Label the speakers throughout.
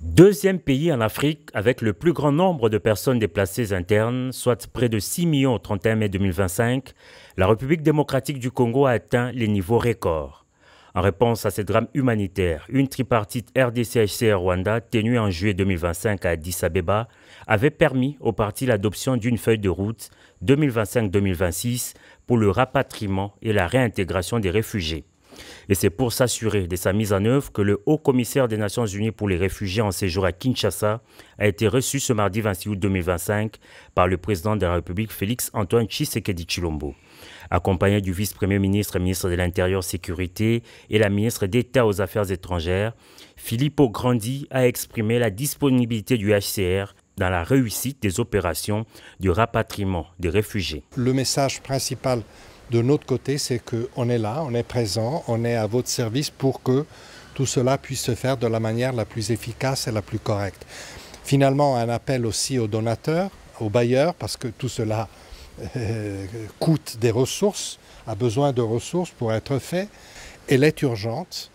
Speaker 1: Deuxième pays en Afrique avec le plus grand nombre de personnes déplacées internes, soit près de 6 millions au 31 mai 2025, la République démocratique du Congo a atteint les niveaux records. En réponse à ce drame humanitaire, une tripartite RDC-HCR-Rwanda tenue en juillet 2025 à Addis Abeba avait permis au parti l'adoption d'une feuille de route 2025-2026 pour le rapatriement et la réintégration des réfugiés. Et c'est pour s'assurer de sa mise en œuvre que le haut-commissaire des Nations Unies pour les réfugiés en séjour à Kinshasa a été reçu ce mardi 26 août 2025 par le président de la République Félix-Antoine Tshisekedi Tshilombo. Accompagné du vice-premier ministre, ministre de l'Intérieur Sécurité et la ministre d'État aux Affaires étrangères, Filippo Grandi a exprimé la disponibilité du HCR dans la réussite des opérations de rapatriement des réfugiés.
Speaker 2: Le message principal de notre côté, c'est qu'on est là, on est présent, on est à votre service pour que tout cela puisse se faire de la manière la plus efficace et la plus correcte. Finalement, un appel aussi aux donateurs, aux bailleurs, parce que tout cela coûte des ressources, a besoin de ressources pour être fait. Elle est urgente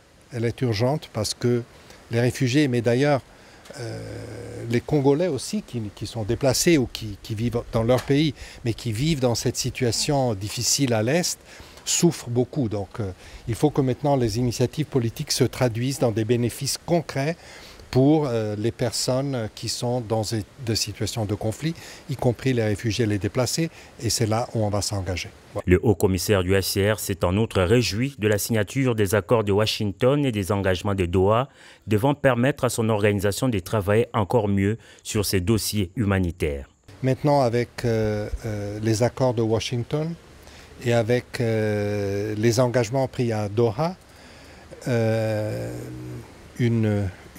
Speaker 2: parce que les réfugiés, mais d'ailleurs les Congolais aussi qui sont déplacés ou qui vivent dans leur pays, mais qui vivent dans cette situation difficile à l'Est, souffrent beaucoup. Donc il faut que maintenant les initiatives politiques se traduisent dans des bénéfices concrets pour les personnes qui sont dans des situations de conflit, y compris les réfugiés et les déplacés, et c'est là où on va s'engager.
Speaker 1: Le haut-commissaire du HCR s'est en outre réjoui de la signature des accords de Washington et des engagements de Doha, devant permettre à son organisation de travailler encore mieux sur ces dossiers humanitaires.
Speaker 2: Maintenant, avec les accords de Washington et avec les engagements pris à Doha,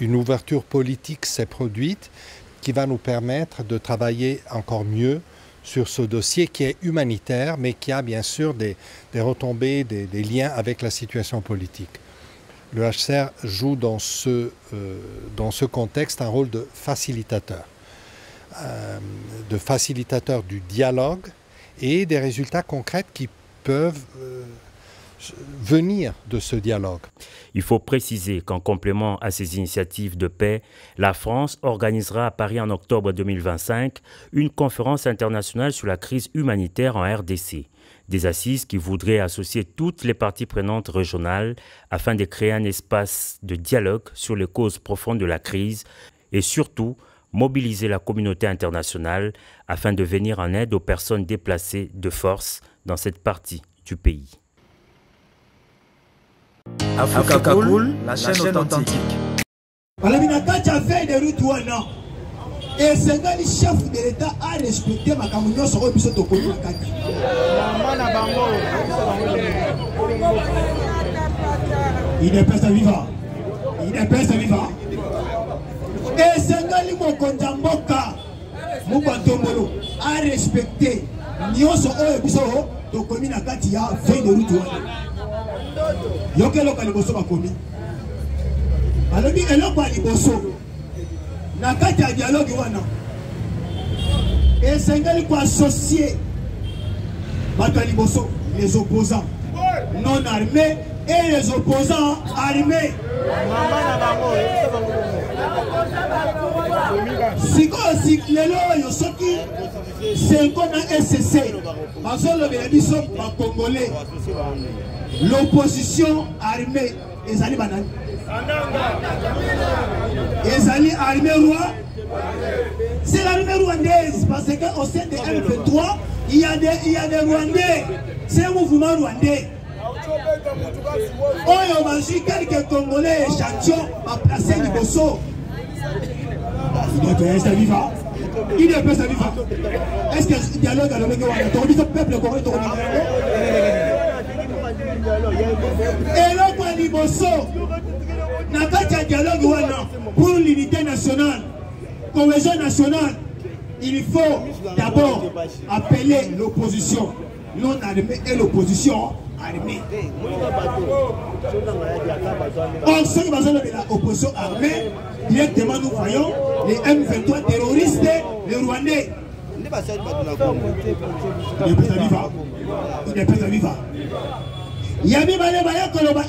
Speaker 2: une ouverture politique s'est produite qui va nous permettre de travailler encore mieux sur ce dossier qui est humanitaire, mais qui a bien sûr des retombées, des liens avec la situation politique. Le HCR joue dans ce contexte un rôle de facilitateur du dialogue et des résultats concrets qui peuvent venir de ce dialogue.
Speaker 1: Il faut préciser qu'en complément à ces initiatives de paix, la France organisera à Paris en octobre 2025 une conférence internationale sur la crise humanitaire en RDC. Des assises qui voudraient associer toutes les parties prenantes régionales afin de créer un espace de dialogue sur les causes profondes de la crise et surtout mobiliser la communauté internationale afin de venir en aide aux personnes déplacées de force dans cette partie du pays.
Speaker 3: Africa Cool, la chaîne authentique.
Speaker 4: Alaminakati a fait des routes ou non. Et c'est le chef de l'État a respecté ma communion sur le biseau de Kominakati. Il n'est pas vivant. Il n'est pas vivant. Et c'est le Mokondamboka Mubantomolo a respecté Nyon sur le biseau de Kominakati a fait des routes ou non. Yoke loka liboso bakomi alobi eloko liboso na kati ya dialogue wana esengeli ko associer bato liboso les opposants non armés et les opposants armés. Si lelo yo soki senko na SCC bazolobela biso ba Congolais. L'opposition armée, Ezali Banani. Ezali armée roi. C'est l'armée rwandaise parce qu'au sein de M23, il y a des Rwandais. C'est un mouvement rwandais. On a vu quelques Congolais échantillons à placer du Bosso. Il est pas vivant. Il est pas vivant. Est-ce que le dialogue a le peuple congolais? Et là, pour Liboso, n'a pas de dialogue pour l'unité nationale, cohésion nationale. Il faut d'abord appeler l'opposition non armée et l'opposition armée. Or, ceux qui ont l'opposition armée, directement nous voyons les M23 terroristes, les Rwandais. Il n'est pas vivant. Il n'est pas vivant.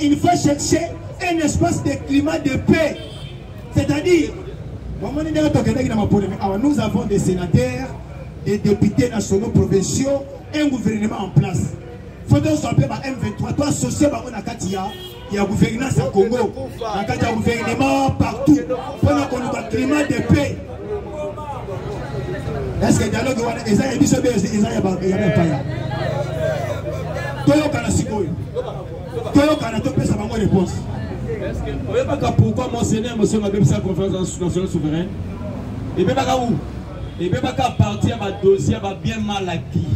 Speaker 4: Il faut chercher un espace de climat de paix. C'est-à-dire Nous avons des sénateurs, des députés nationaux, provinciaux, un gouvernement en place. Il faut que nous appelions M23, toi associé à Nakatia, il y a gouvernance à Congo, il y a gouvernement partout, pour qu'on ait un climat de paix. Est-ce que le dialogue est là? Il y a pas. Réponse.
Speaker 5: Pourquoi monseigneur monsieur m'a fait sa conférence nationale souveraine? Et bien où? Et bien partir à dossier bien mal acquis.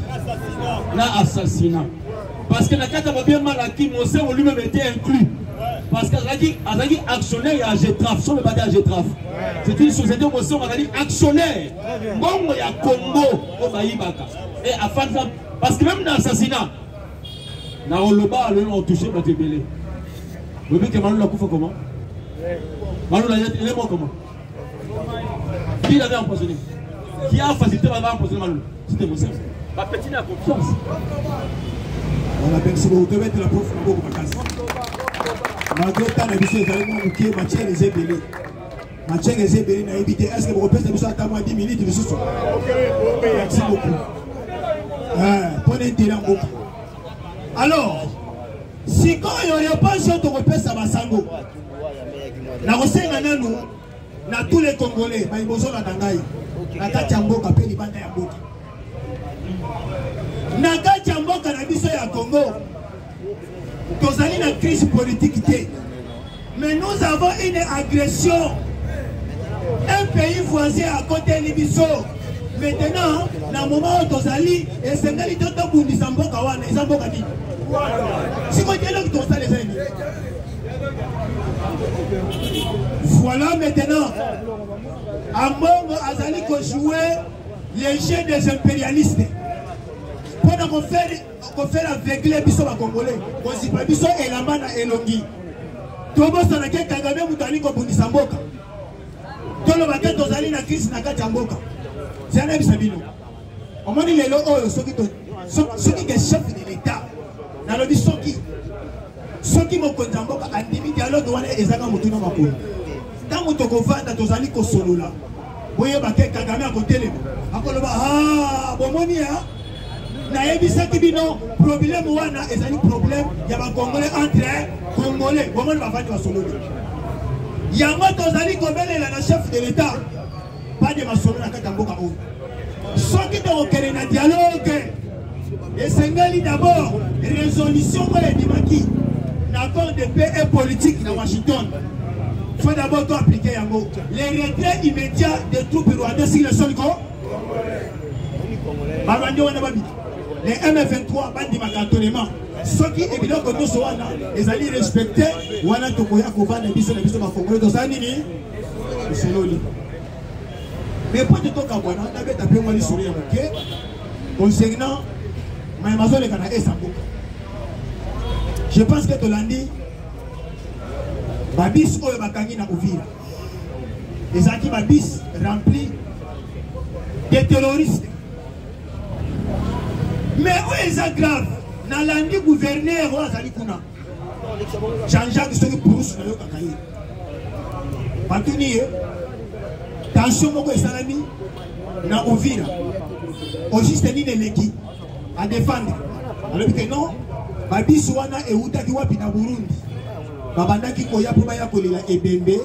Speaker 5: Là assassinat. Parce que la carte va bien mal acquis, monseigneur lui-même était inclus. Parce qu'il a dit actionnaire et AGTRAF, sur le bâti AGTRAF. C'est une société où monseigneur a dit actionnaire. Bon, il y a Congo au Baïbaka. Et à fin de parce que même dans l'assassinat, dans le bas, on a touché Batébélé. Vous voyez que Malou l'a coupé comment? Malou l'a dit, il est mort comment? Qui l'avait empoisonné? Qui a facilité à empoisonner Malou? C'était mon service. Ma petite n'a confiance.
Speaker 4: On appelle si vous devez être la prof de ma casse. Malgré tant d'habitude, vous allez me dire, Mathieu les ébélés. Mathieu les ébélés n'a évité. Est-ce que vous reprenez ça à moi 10 minutes? Merci beaucoup. Prenez un terrain beaucoup. Alors, si quand il n'y a pas de de repère à Massango, la recette na tous les Congolais, ils ont besoin d'angaï. Na Katiamboka, pe libanda ya mboka. Na Katiamboka na biso ya Congo, nous avons une crise politique. Mais nous avons une agression. Un pays voisin à côté de Libiso. Maintenant, dans le moment où nous allons, et c'est là que nous avons dit si vous dites que nous les ennemis. Voilà maintenant. Among Azali qui jouer les jeux des impérialistes. Pendant qu'on fait avec les bisous à Congolais, on s'y prend bisous et la main à Elongi. Tobo Sanake Kagame Moutani Kobunissamboka. Tolo Baket Ozali na crise na Katiamboka. C'est un Sabino. On m'a dit les lots, ceux qui sont chefs de l'État. Dans le Soki. Soki Mokonzamboka, Andimi dialogue de Ezaka Moutuna Makou. Tant que tu vas dans Tozali Kosolola, vous voyez Kagame à côté de moi. Ah, bon, naebisa kibino problème wana ezali problème ya ba congolais entre congolais bomoni bavandi basolo yango tozali kobelela na chef de l'état pas de masolo na kata mboka oyo soki tokokende na dialogue esengeli d'abord résolution oyo edimaki na accord de paix et politique na Washington. Faut d'abord appliquer yango les retraits immédiats des troupes rwandaises sur le sol congolais. Les M23 bandi makatonement ceux qui évidemment que nous sommes les alliés respectés wana tokoya kovana biso na biso ba congolais dosani ni seloli mais pour te toka bwana na beta pe ngoli suri ya moke concernant maimazole kana esambo. Je pense que Tolandi babis oyo bakangi na Uvira ezaki babis rempli de terroristes. Mais où est ça grave? Nalandi gouverneur Wazali-Kuna Jean-Jacques Soki Pourousse na yo kakaye Batuni tension moko esalami na Uvira au juste ni leki à défendre alors que non babisi wana eutaki wapi na Burundi babandaki koya po baya kolela ebembe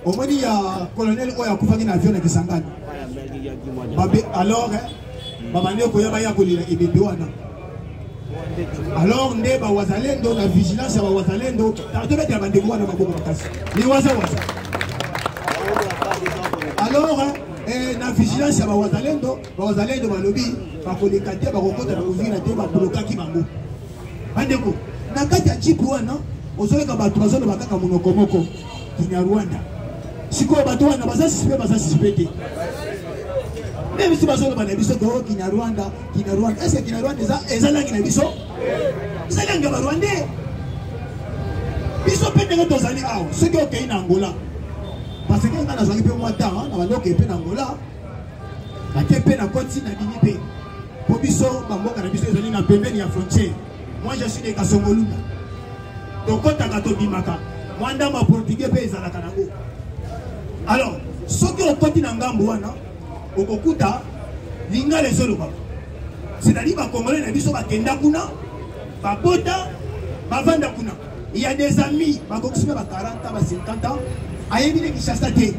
Speaker 4: omoni ya colonel oya kufaki na avion na Kisangani babe alors babande koya baya kolela ebembe wana. Alors nde ba wazalendo na vigilance ya ba wazalendo tato bete bande wana maboko makasi ni waza alors na vigilance ya ba wazalendo balobi ba kolekate ba kokota na Uvira te ba blokaki bango bandeko na kati ya chipu wana ozoka ba troisième bakaka monoko moko kinya Rwanda siko ba to wana baza suspect même si bazo ba na biso ko kinya Rwanda est-ce que kinya Rwanda eza langi na biso eza langi ba Rwanda biso pe ndenge tozali awo ceux qui okei na Angola parce que ngana zali pe moi temps na baloke pe na Angola ba te pe na koti na dini pe po biso ba mboka na biso ezali na pembeni ya frontière. Moi je suis de Kasongolunda donc quand tu as bimaka moi dans ma portugais pe ezala kanango. Alors ceux qui so okoti na ngambo wana okokuta linga les oloba c'est-à-dire ba congolais na biso bakenda kuna babota bavanda kuna. Il y a des amis ba kokisime ba 40 ans ba 50 ans ayebile Kinshasa te.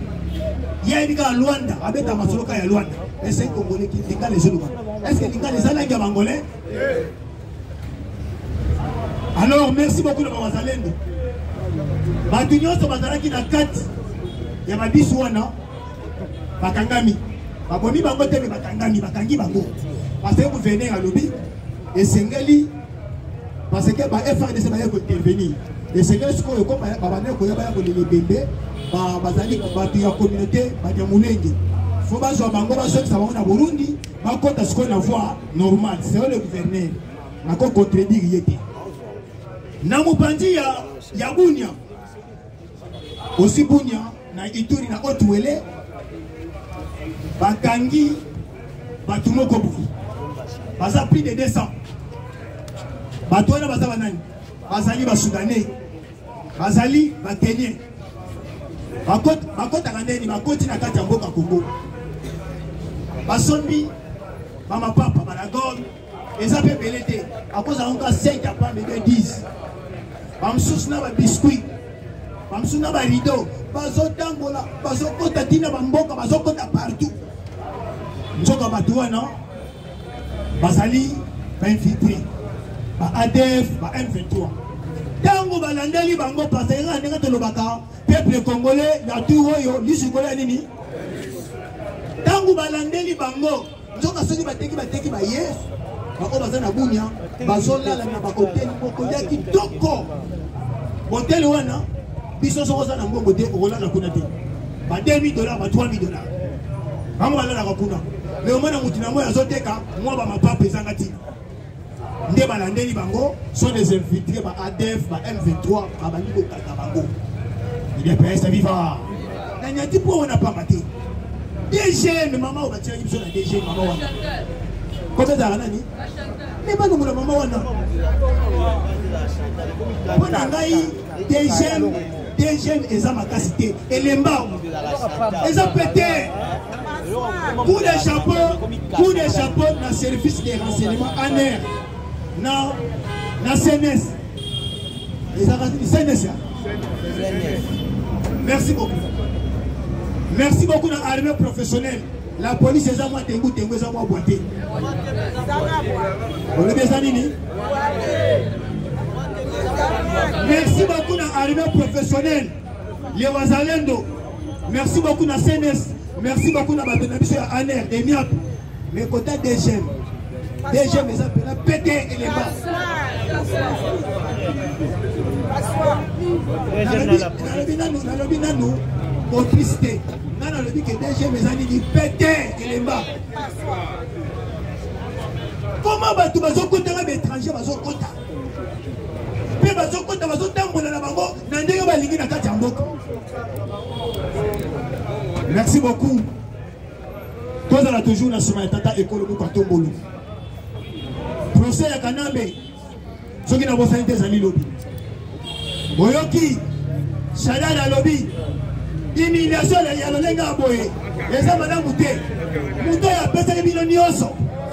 Speaker 4: Il y a des Luanda abeta masoloka ya Luanda. Est-ce que congolais qui linga les oloba? Est-ce que linga les alanga bangolais? Alors merci beaucoup de Bazalendo. Batunyo so bazalaki na 4 ya mabisu wana bakangami. Babomi bango te bakangami bakangi bango. Parce que vous venez à lobby et Sengeli parce que ba FRDC ba yako intervenir. Et Sengeli ce qu'on comme ba bana ko ya ba ko le bébé ba bazali ba ya communauté ba ya mulenge. Faut ba zo bango ba so ça va na Burundi ba kota ce qu'on a voix normal. C'est le gouverneur. Na ko contredire yete. Na mupandi ya Bunia. Aussi Bunia na Ituri na Otuele bakangi batumoko buki. Baza plus de 200. Batouana baza banani. Bazali ba Soudanais. Bazali ba Kenyans. Bakota kaneni bakoti na kati ya mboka Congo. Basombi mama papa balagon eza pe belete à cause on ka 5 à pas mais 10. Bamsus na ba biscuit. Bamsus na ba rideau. Bazo tangola, bazo kota tina ba mboka, bazo kota partout. Nzoka batouana Bazali ba infiltré ba ADF ba M23 tango balandeli bango parce nga ndenge tolobaka peuple congolais na tuoyo lisukolo nini tango balandeli bango nzoka soki bateki ba yes bako baza na Bunia bazolala na bakoteli moko ya kitoko hotel wana biso soko za na mbongo te okolala kuna te ba $2,000 ba $3,000 bango balala kuna. Mais au moins, moi, ma papa Zangati. Nde balandeli bango sont des infiltrés par ADF, par M23, par Bandigo Katabango. Il est PS vivant. Il y a dit pourquoi on n'a pas maté. DG, mais maman, on va tirer sur la DG, maman. Comment ça va, Nani? Mais pas nous, la maman, on a. On a des jeunes, et ça m'a cassé. Et les mbao, ils ont pété. Coup de chapeau dans le service des renseignements en air. Non, dans CNS. Merci beaucoup. Merci beaucoup dans l'armée professionnelle. La police est à moi, tengu, est à moi, boité. On est des années. Merci beaucoup dans l'armée professionnelle. Les Wazalendo. Merci beaucoup dans CNS. Merci beaucoup dans la ANR, des MIAP. Mais côté des jeunes, les appels, pété et les bas. Nous, complicité. Nous avons dit que des jeunes, mes amis, pété et les bas. Comment tu vas côté un étranger, vas au côté? Puis vas au côté, vas au temple de la bango, n'en va liguer la carte en boca. Merci beaucoup. Toi, on a toujours la semaine tata écologie quand on boulot. Procès à Kanambe. Ceux qui n'ont pas fait des amis lobby. Boyoki, Chada la lobby. Humiliation il y a le lenga boye. Les hommes madame Mouté. Mouté a pété les millions.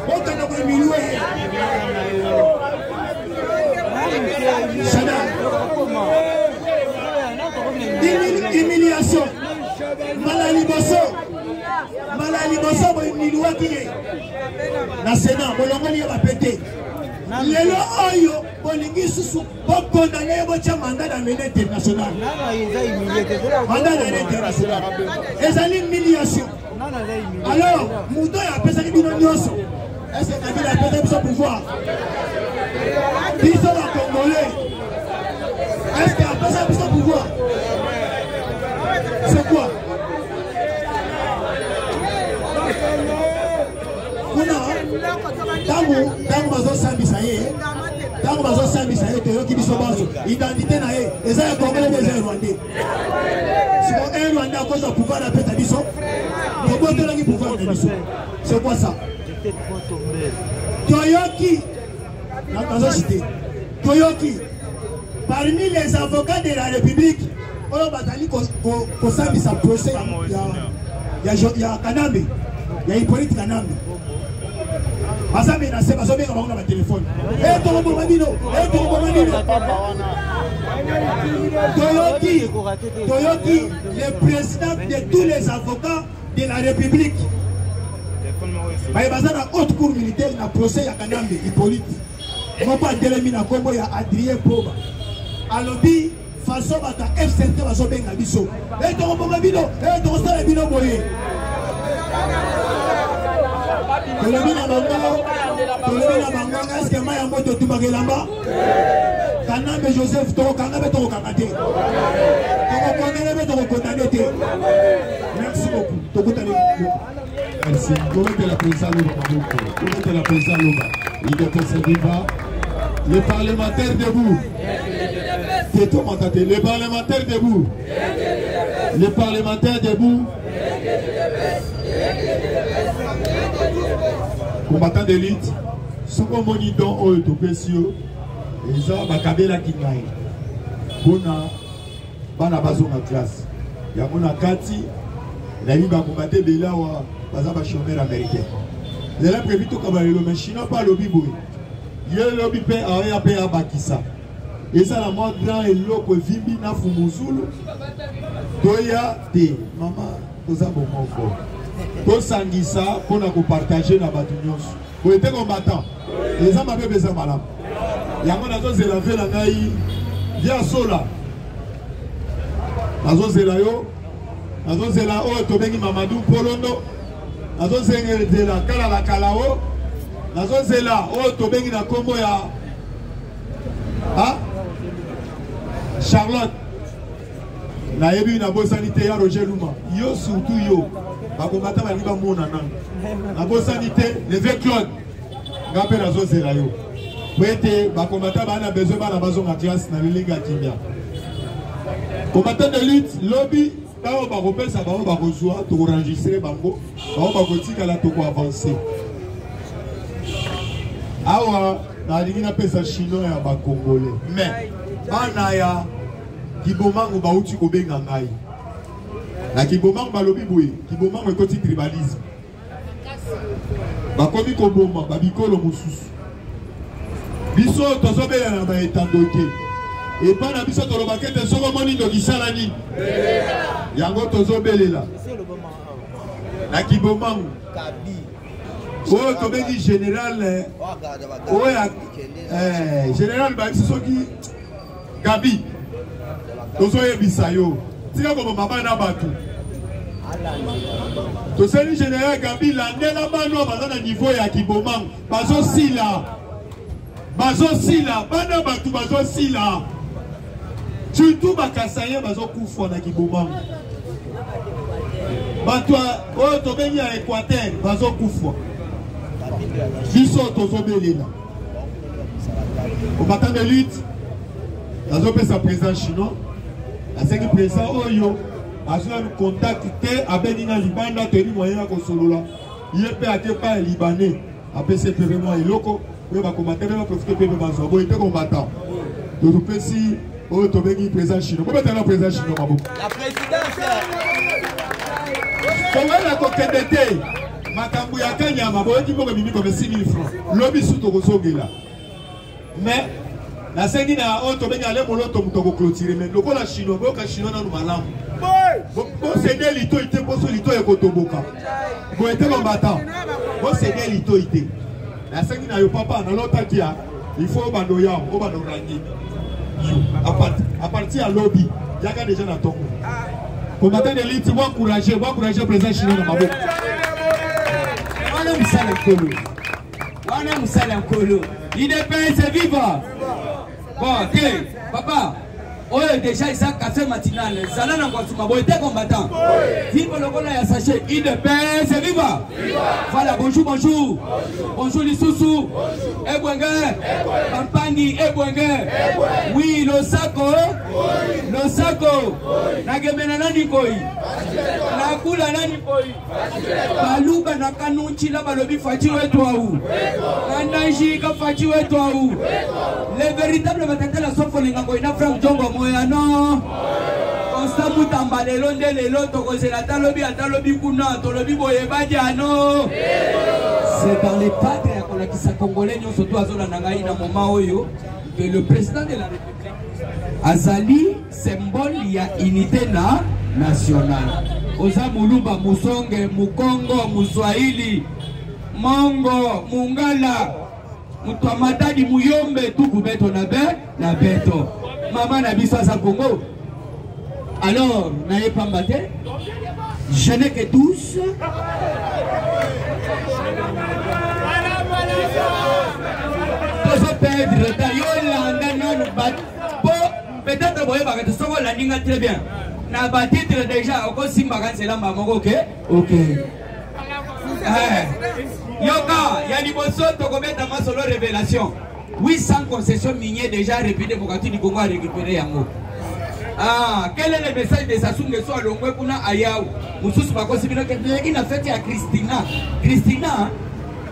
Speaker 4: Aucun de millions. Chada. Humiliation. Malali Bosso, Nilua qui est. La Sénat, Bolongoli va péter. Lelo Oyo, Bolingi Soussou, pour condamner votre mandat d'amener international. Mandat d'amener international. Et ça l'humiliation. Alors, Mouto a pété les millions. Est-ce que Kabila a pété son pouvoir? Ils sont la Congolais. Est-ce qu'il a pété son pouvoir? C'est quoi? Tango bazo sambisa ye. Tango bazo sambisa ye to yoki biso bazo. Identité na ye, eza ya Congolais des Rwandais. Si on est Rwandais à cause du pouvoir de la biso, pourquoi tu as le pouvoir de biso? C'est quoi ça? Toyoki, Toyoki, parmi les avocats de la République, on va aller au procès il y a Kanambe, il y a Hippolyte Kanambe. Baza menacé, baza benga bango na téléphone. Eh Torobo Mamino, eh Torobo Mamino. Toyoki, le président de tous les avocats de la République. Baye baza na haute cour militaire na procès ya Kanambe Hippolyte. Moko adelemi na kombo ya Adrien Poba. Alobi façon bata FCT bazo benga biso. Eh Torobo Mamino, eh Torobo Mamino boye. Tolobi na bango, est-ce que Maya Moto Tumagelamba? Kanambe Joseph Toro Kanambe Toro Kamate. Toro Kotanete. Merci beaucoup.
Speaker 5: Merci. Comment la présidente Comment la présidente Loba? Il est au débat. Les parlementaires debout. Les parlementaires debout. Les parlementaires debout. Combattant d'élite, ce qu'on m'a dit dans eux, tout précieux, ils ont bakabela kingai. Bona, bana bazo ma classe. Il y a mon akati, la vie va combattre bela wa bazaba chômeur américain. Il a prévu tout comme le mais chinois pas lobby boy. Il a lobby paix à paix à bakisa. Et ça la moi grand et loko vimbi na fumuzulu. Toya te maman, tout ça bon fort. Pour Sangisa, pour nous partager dans la bataille. Pour être combattant, les gens m'avaient besoin de madame. Il y a un peu de la vie, la naïe, via Sola. Nazo Zelayo, Nazo Zelao, Tobengi Mamadou, Polondo, Nazo Zela, Kala Kalao, Nazo Zela, Tobengi na Kombo ya Charlotte. Na yebi na bosanité ya Roger Luma. Yo surtout yo. Ba combattant ba liba mona nan. Na bosanité le vieux Claude. Ngapé na zo zela yo. Wete ba combattant ba na besoin ba na bazo na classe na lilinga kimbia. Combattant de lutte lobby ba ba repesa ba ba kozwa to enregistrer bango. Ba ba kotika la to ko avancer. Awa na lingina pesa chinois ya ba congolais. Mais bana ya Kibomango bauti kobenga ngai. Na Kibomango balobi boye, Kibomango ekoti tribalisme. Bakomi koboma babikolo mususu. Biso tozobela na ba etandoke. Et pas na biso tolobaka te soko moni ndo kisala nini. Yango tozobelela. Na Kibomango oh tobengi général général ba biso ki Gabi. Tozoye bisayo. Tika comme maman na batu. Toseli général Gabi landela bano bazana niveau ya Kibomang. Bazo sila. Bana batu bazo sila. Surtout bakasaye bazo kufa na Kibomang. Batu o tobengi ya Équateur bazo kufa. Biso tozobelela. Au matin de lutte, bazo pesa président chinois. À ce qui président Oyo, à ce contacté à Benina Libanda, tenu moyen à Kosolola. Il est à pas libanais, à PCP vraiment et loco, il va combattre, il va profiter de Bazo. Il était combattant. Donc, si Oyo Tobegi président chinois, comment est-ce que président chinois Mabou?
Speaker 3: La présidence.
Speaker 5: Comment la coquette Makambu ya Kenya, Mabou, qui peut me comme 6 000 francs. Lobby sous Togosogela. Mais, la sengi na auto benga le moloto mutoko clôturer mais loko la chinois boka chinois na malamu bo céder lito ité bo so lito ekotoboka bo été combattant bo céder lito ité la sengi na yo papa na lota kia il faut bando ya o bando rangi à partir à lobby yaka déjà na tongo combattant de l'élite bo encourager président chinois na mabo
Speaker 6: wana musala nkolo il est pas vivant. Bon, ok, papa, oye déjà il s'est café matinal, Zala n'a pas souma, bon, il était combattant. Vive le gola ya sachet, il de paix, c'est viva. Voilà, bonjour, bonjour. Bonjour les sous-sous. Ebwenge, Pampani, Ebwenge. Oui, le sako, Nagemena nani koi. Nakula nani koi. Baluba na kanunchi la balobi fachi wetu au. Nandaji ka fachi wetu au. Les véritables batatela sofo linga koi na Frank Jongo moya no. Constant Moutamba lelo nde lelo tokozela talobi atalobi kuna tolobi boyebadi ano. C'est dans les cadres ya kolakisa congolais nyo surtout azola na ngai na moment oyo que le président de la République azali symbole ya unité nationale. Oza Mulumba Musonge Mukongo Muswahili Mongo Mungala Mutwamatadi Muyombe tuku beto na beto Mama na biso sa Congo. Alors n'ayez pas maté. Je n'ai que tous. Perdre peut-être voyez parce que ça va la ligne très bien. Na batitre déjà au simba quand c'est là mamoko OK. OK. Yoka, il y a des bossos to commettre ma solo révélation. 800 concessions minières déjà répétées pour que du Congo a récupéré yango. Ah, quel est le message de Sassou Nguesso à Longwe kuna ayao? Mususu bako sibino ke na fête ya Christina. Christina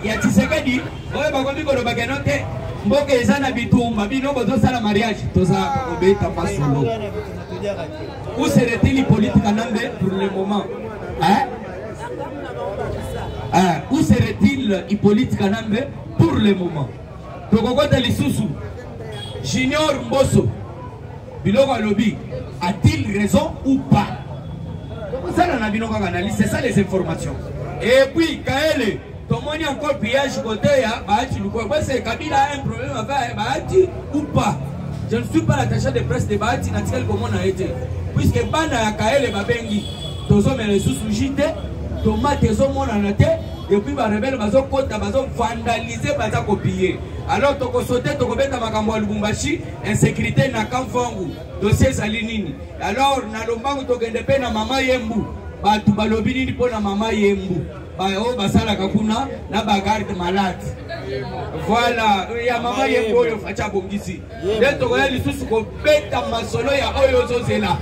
Speaker 6: ya Tshisekedi, oye bako biko lo baganote. Mboke ezana bitumba bino bozo sala mariage toza obeta pasolo. Où serait-il politique en Ambe pour le moment? Hein? Où serait-il Hippolyte Kanambe pour le moment? Tokokota Lisusu Junior Mbosso Biloko Lobby a-t-il raison ou pas? Ça on a bien analysé, c'est ça les informations. Et puis Kaele Tomoni encore pillage côté ya Bahati Lukwebo, c'est Kabila a un problème avec Bahati ou pas? Je ne suis pas l'attaché de presse de Bahati naturel comme on a été. Puisque Bana ya Kaele Babengi Tozo me Lisusu Jite Tomate Zo Mona Nate. Et puis les rebelles ont vandalisé, ils ont copié. Alors, tu as sauté, tu as fait un Lubumbashi, insécurité na Kamfangu, dossier Salinini. Alors, na Lombangu, tu as fait na Mama Yembu, tu as lobby pour na Mama Yembu. Oh, basala kakuna, na bagarde malade. Voilà, il y a Mama Yembu, il y a Bongisi. Dès que tu as les sous ko beta masolo ya Oyo Zela.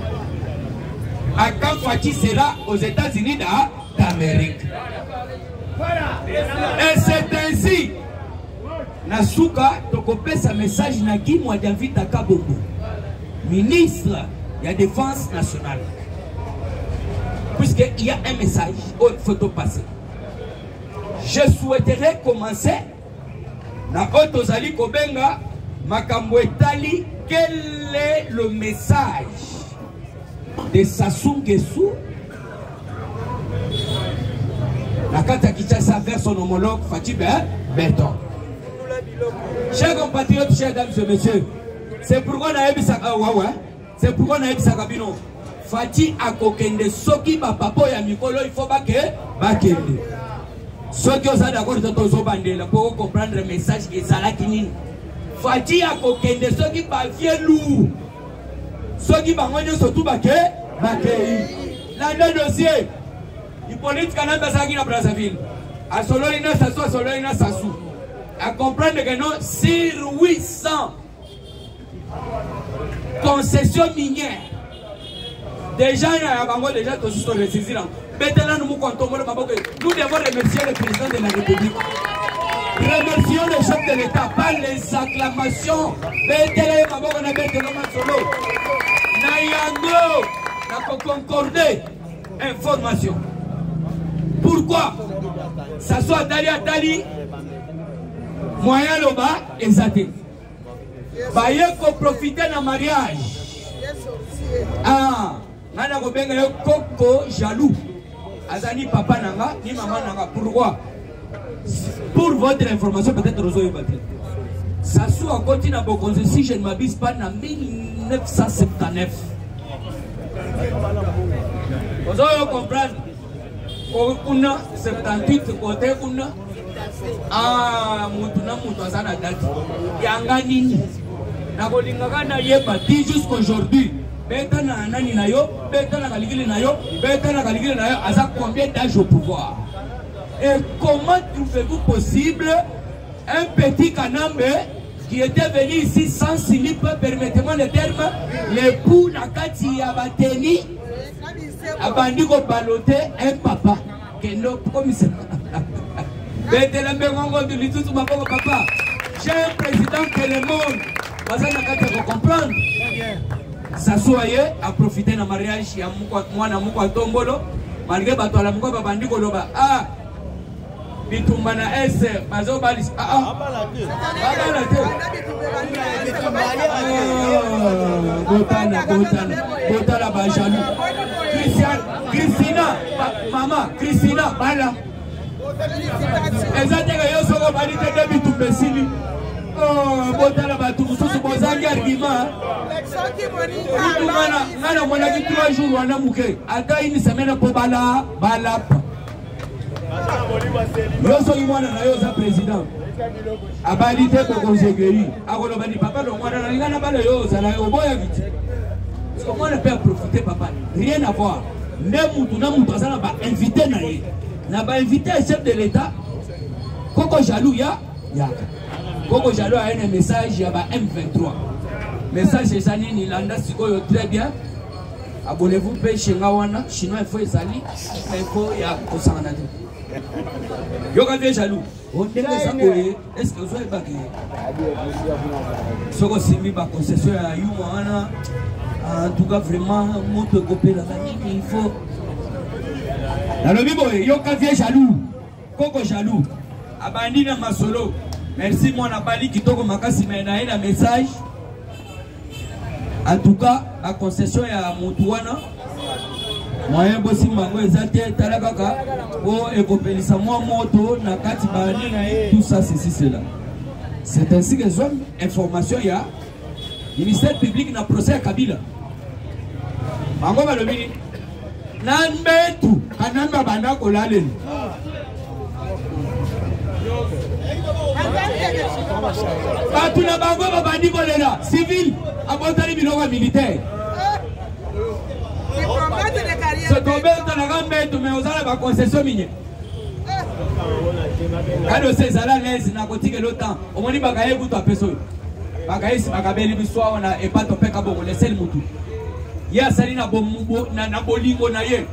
Speaker 6: À quand Fati sera aux États-Unis d'Amérique. Et c'est ainsi Nasuka tokopé sa message na Guy David Kabongo, ministre de la Défense nationale. Puisqu'il y a un message, il faut passer. Je souhaiterais commencer na Otozali Kobenga Makambo Etali. Quel est le message de Sassou Nguesso la carte à Kinshasa vers son homologue Fatih Berton. Chers compatriotes, chers dames et messieurs, c'est pourquoi on a eu c'est pourquoi on a eu Sakabino. Fatih a kokende soki ba papo ya mikolo il faut pas que bakende. Soki on s'est d'accord de tozo bandela pour comprendre le message que Zala Kinini. Fatih a kokende soki ba vielu. Soki ba ngonyo surtout ba ke bakei. Là le dossier Hippolyte Kanambe Zagi na Brazzaville. A Sololina Sassou, a Sololina Sassou. À comprendre que non, sur 800 concessions minières. Déjà, il y a déjà tous sont ressaisir. Maintenant, nous devons remercier le président de la République. Remercions le chef de l'État par les acclamations. Maintenant, on a solo. Nayango, n'a concordé. Information. Pourquoi? Ça soit Dali, moyen loba, exacté. Baye ko profiter na mariage. Ah, nana ko benga yo koko jaloux. Azani papa nanga, ni maman nanga. Pourquoi? Pour votre information, peut-être Rozo Yobati. Ça soit à côté na Bokonze, si je ne m'abuse pas, en 1979. Vous allez comprendre. Kuna 78 côté kuna mutuna mutu azana date yanga nini na kolinga na yeba dit jusqu'aujourd'hui beta na nani na yo beta na kaligili na yo beta na kaligili na yo aza combien d'âge au pouvoir? Et comment trouvez-vous possible un petit Kanambe qui était venu ici sans slip, permettez-moi le terme, l'époux Nakati Yabateni abandi ko baloter un papa kendo commissaire betela mbengo de litutu maboko papa. J'ai un président que le monde bazana kata ko comprendre Sasoye a profité na mariage ya mwana mukwa tombolo malgré bato ala mukwa babandi koloba ah bitumba na ese bazo balis babala te botala ba jaloux Christina mama Christina bala ezateka yo soko bali te de bitumba sili botala batu mususu bozangi argument ngana mwana ki 3 jours wana muke ata une semaine po bala yo so mwana na yo za président abali te ko conseiller akoloba ni papa do mwana na ngana bala yo za na yo boya vite comment on peut profiter papa rien à voir mutu na mutu azana ba invité na ye na ba invité chef de l'état koko jaloux ya Koko Jalo a un message à M23. Message est allé ni landa sikoyo très bien. Abonnez-vous pe Shingawana, chinois il faut ezali, il faut ya kosana te. Yo ka vie jaloux. On dit ça koye, est-ce que vous avez baké? Soko simi ba concession ya Yumana. En tout cas vraiment monte copé la il faut. Na lobi boy, yo ka vie jaloux. Koko Jaloux. Abandi na masolo. Merci mon abali qui toko makasi mais na un message. En tout cas, la concession ya Moutouana. Moyen bossi mango ezate talakaka o ekopelisa moi moto na kati bani na tout ça ceci cela. C'est ainsi que zone information ya ministère public na procès à Kabila. Mango balobi nan betu kanamba banda kolalen. Batuna bango babandi kolela civil abotali biloko militaire. C'est tombé dans la grande bête mais aux ala ba concession minière. Kado sezala les na kotike longtemps. Omoni bakaye butu apeso. Bakaye si bakabeli biswa na epato peka bongo lesel mutu. Ya sali na bombo na bolingo na ye.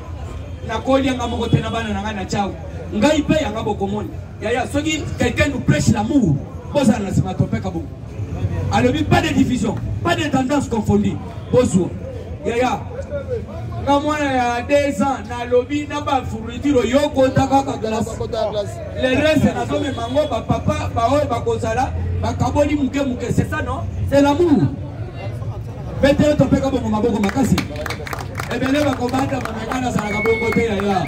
Speaker 6: Na koli anga moko tena bana na ngana chao. Ngai pe yanga bokomoni. Ya soki quelqu'un nous prêche l'amour. Bosa na sima topeka bongo. Alors pas de division, pas de tendance confondue. Bonjour. Ya quand moi il y a 2 ans na lobby na ba fourniture yo kota kaka glace. Les restes na zo me mango ba papa ba oyo ba kozala ba kaboli muke c'est ça non? C'est l'amour. Bete topeka bongo maboko makasi. Ebele ba kobanda mamekana sana kabongo te ya.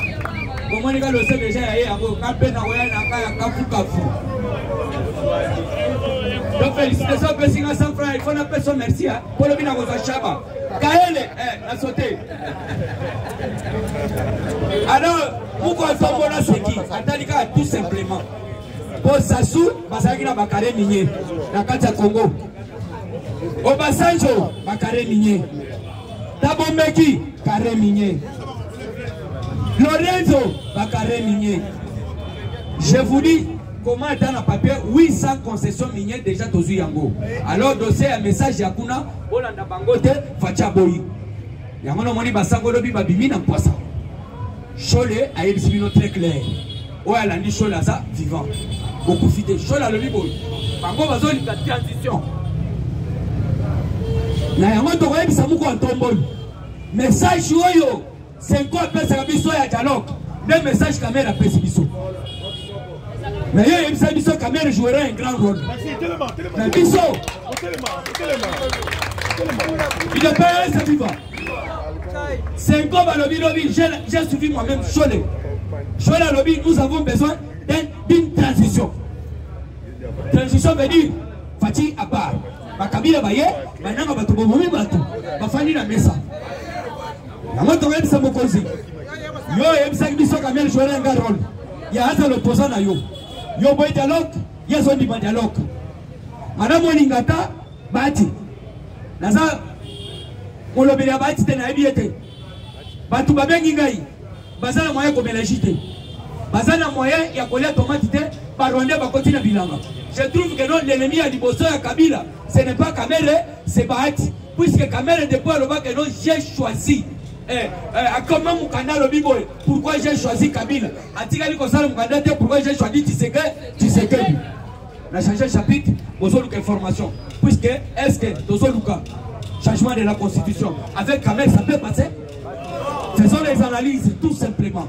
Speaker 6: Comment les gars le sait déjà ya yango kape na oya na kaya kafu. Donc félicitations Pessinga sans frère, il faut une personne merci pour le bina goza chaba. Kaele na sauté. Alors, pourquoi tombola c'est qui? Atalika tout simplement. Pour Sassou, basaki na bakare minier na kati ya Congo. Obasanjo bakare minier. Tabombeki carré minier. Lorenzo bakare minier. Je vous dis comment dans le papier 800 concessions minières déjà tozu yango. Alors dossier un message yakuna olanda bangote facha boyi. Yango no moni basango lobi babimi na poisson. Chole a ebisibino très clair. O alandi chole ça vivant. Beaucoup fité chole lobi boyi. Bango bazo li transition. Na yango to ebisa muko antombolo. Message oyo 50 pesa biso ya dialogue. Des messages caméra pesa biso. Mais il Kamel jouera un grand rôle. Mais Bisso, il est pas un vivant. C'est comme à lobby, j'ai suivi moi-même Cholet. Cholet à lobby, nous avons besoin d'une transition. Transition veut dire Fatih à part. Bakabila Baye, maintenant on va tout bomber bateau. Va finir la messa. La moto même ça me cause. Yo, Bisso Kamel jouera un grand rôle. Il y a un opposant à yo. Yo boy dialogue, yes on dit dialogue. Madame Oningata, bati. Naza, on le béla bati te na ebiete. Batu babengi ngai. Bazana moyen ko mélanger. Bazana moyen ya kolia tomate te, baronde bakoti na bilanga. Je trouve que non l'ennemi à Liboso ya Kabila, ce n'est pas Kamere, c'est Bahati. Puisque Kamere depuis le bas que non j'ai choisi. Comment mon canal au Biboy? Pourquoi j'ai choisi Kabila? Atikali Kosala mon candidat, pourquoi j'ai choisi Tshisekedi? On a changé le chapitre, aux autres informations. Puisque, est-ce que, aux autres changement de la constitution. Avec Kamel, ça peut passer. Faisons les analyses tout simplement.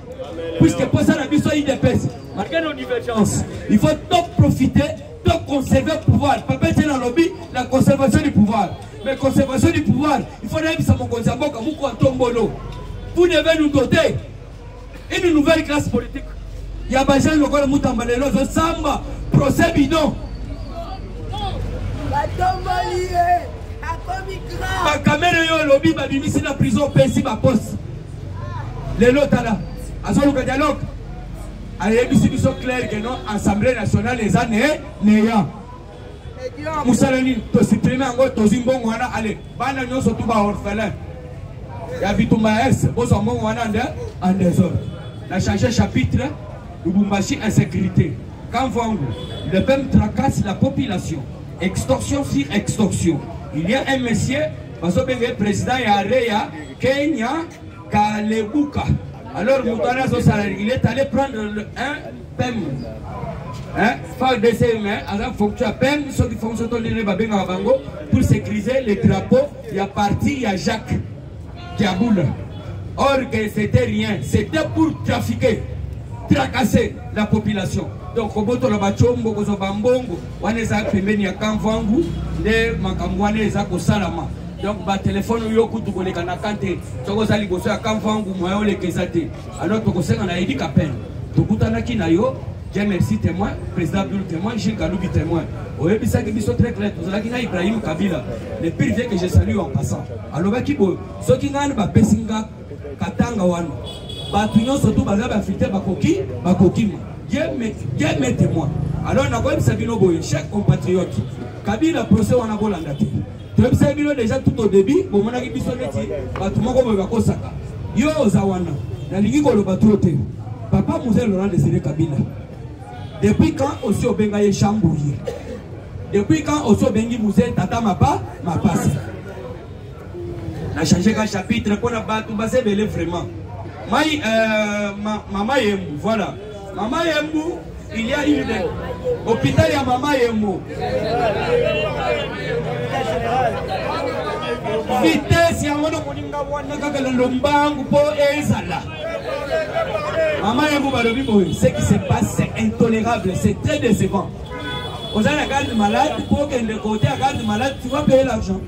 Speaker 6: Puisque pour ça, la mission IDPS, malgré nos divergences, il faut donc profiter, donc conserver le pouvoir. Pas mettre dans le lobby la conservation du pouvoir. Mais conservation du pouvoir, il faut que ça vous devez nous doter une nouvelle classe politique. Il y a des gens qui ont dit Samba, procès bidon. La caméra est au lobby, ici dans la prison, ici dans la poste. Les lots là, à son dialogue. Allez, ils sont clairs que non, Assemblée nationale, les années, néant. Moussalani, tu supprimes encore, tu zimbon, allez, bana nyon surtout bas orphelin. Il y a Bitumba S, vous en en désordre. La changé chapitre, Lubumbashi insécurité. Quand vous, le PEM tracasse la population. Extorsion sur extorsion. Il y a un monsieur, parce que le président Yarea, Kenya, Kalebuka. Alors, il est allé prendre un PEM. Faire des alors faut que tu appelles ceux qui font ce tour de pour sécuriser les drapeaux. Il y a parti, il y a Jacques Diaboul. Or que c'était rien, c'était pour trafiquer, tracasser la population. Donc au bout de la bachombo, au bambongo, on est à Pemeni à Kamvangu, de Makamwane est à Kosalama. Donc ba téléphone yoku tu connais kana kante, tu as ali bosso à Kamvangu, moi on les kesate. Alors tu connais on a dit qu'à peine. Tu kutana kinayo. Dieu merci témoin, président Abdul témoin, Gilles Kaloubi témoin. Au Ebisa qui sont très clairs, vous avez dit Ibrahim Kabila, les pires vieux que je salue en passant. Alors, ceux qui n'ont pas Pessinga, Katanga Wan, Batunion surtout Bazaba Filter Bakoki, Bakokima. Dieu met témoin. Alors, on a quand même Sabino Boye, chers compatriotes. Kabila procès on a volandati. Tu as Sabino déjà tout au début, bon, on a dit Bissoneti, Batumoko Bakosaka. Yo Zawana, la Ligue Golo Batrote, Papa Mouzel Laurent Désiré Kabila. Depuis quand aussi au Bengaye Chambouille? Depuis quand aussi au Bengi Moussé Tata Mapa ma passe? On a changé un chapitre qu'on a battu, c'est belé vraiment. Maman Yemou, voilà. Maman Yemou, il y a une hôpital, il y a Maman Yemou. Vitesse, il y a un lombangu pour Ezala. Maman ce qui se passe, c'est intolérable, c'est très décevant. Vous avez la garde malade, pour qu'elle de côté la garde malade, tu vas payer l'argent.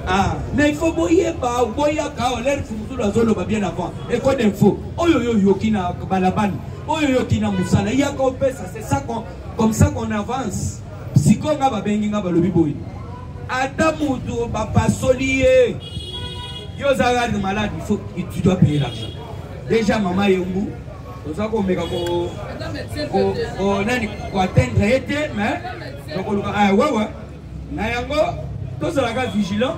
Speaker 6: Ah, mais il faut boyer pas, boyer quand l'air fout la zone bien avant. Et quoi d'info? Oh yo yo yo qui n'a balaban, oh yo yo qui n'a moussala. Il y a qu'on fait ça, c'est ça comme ça qu'on avance. Si qu'on a bengi nga balobi boy. Adamu do papa solier. Yo za garde malade, il faut tu dois payer l'argent. Déjà maman Yembu, nous avons mis pour atteindre été, mais ah ouais ouais, nayango tous la gars vigilant,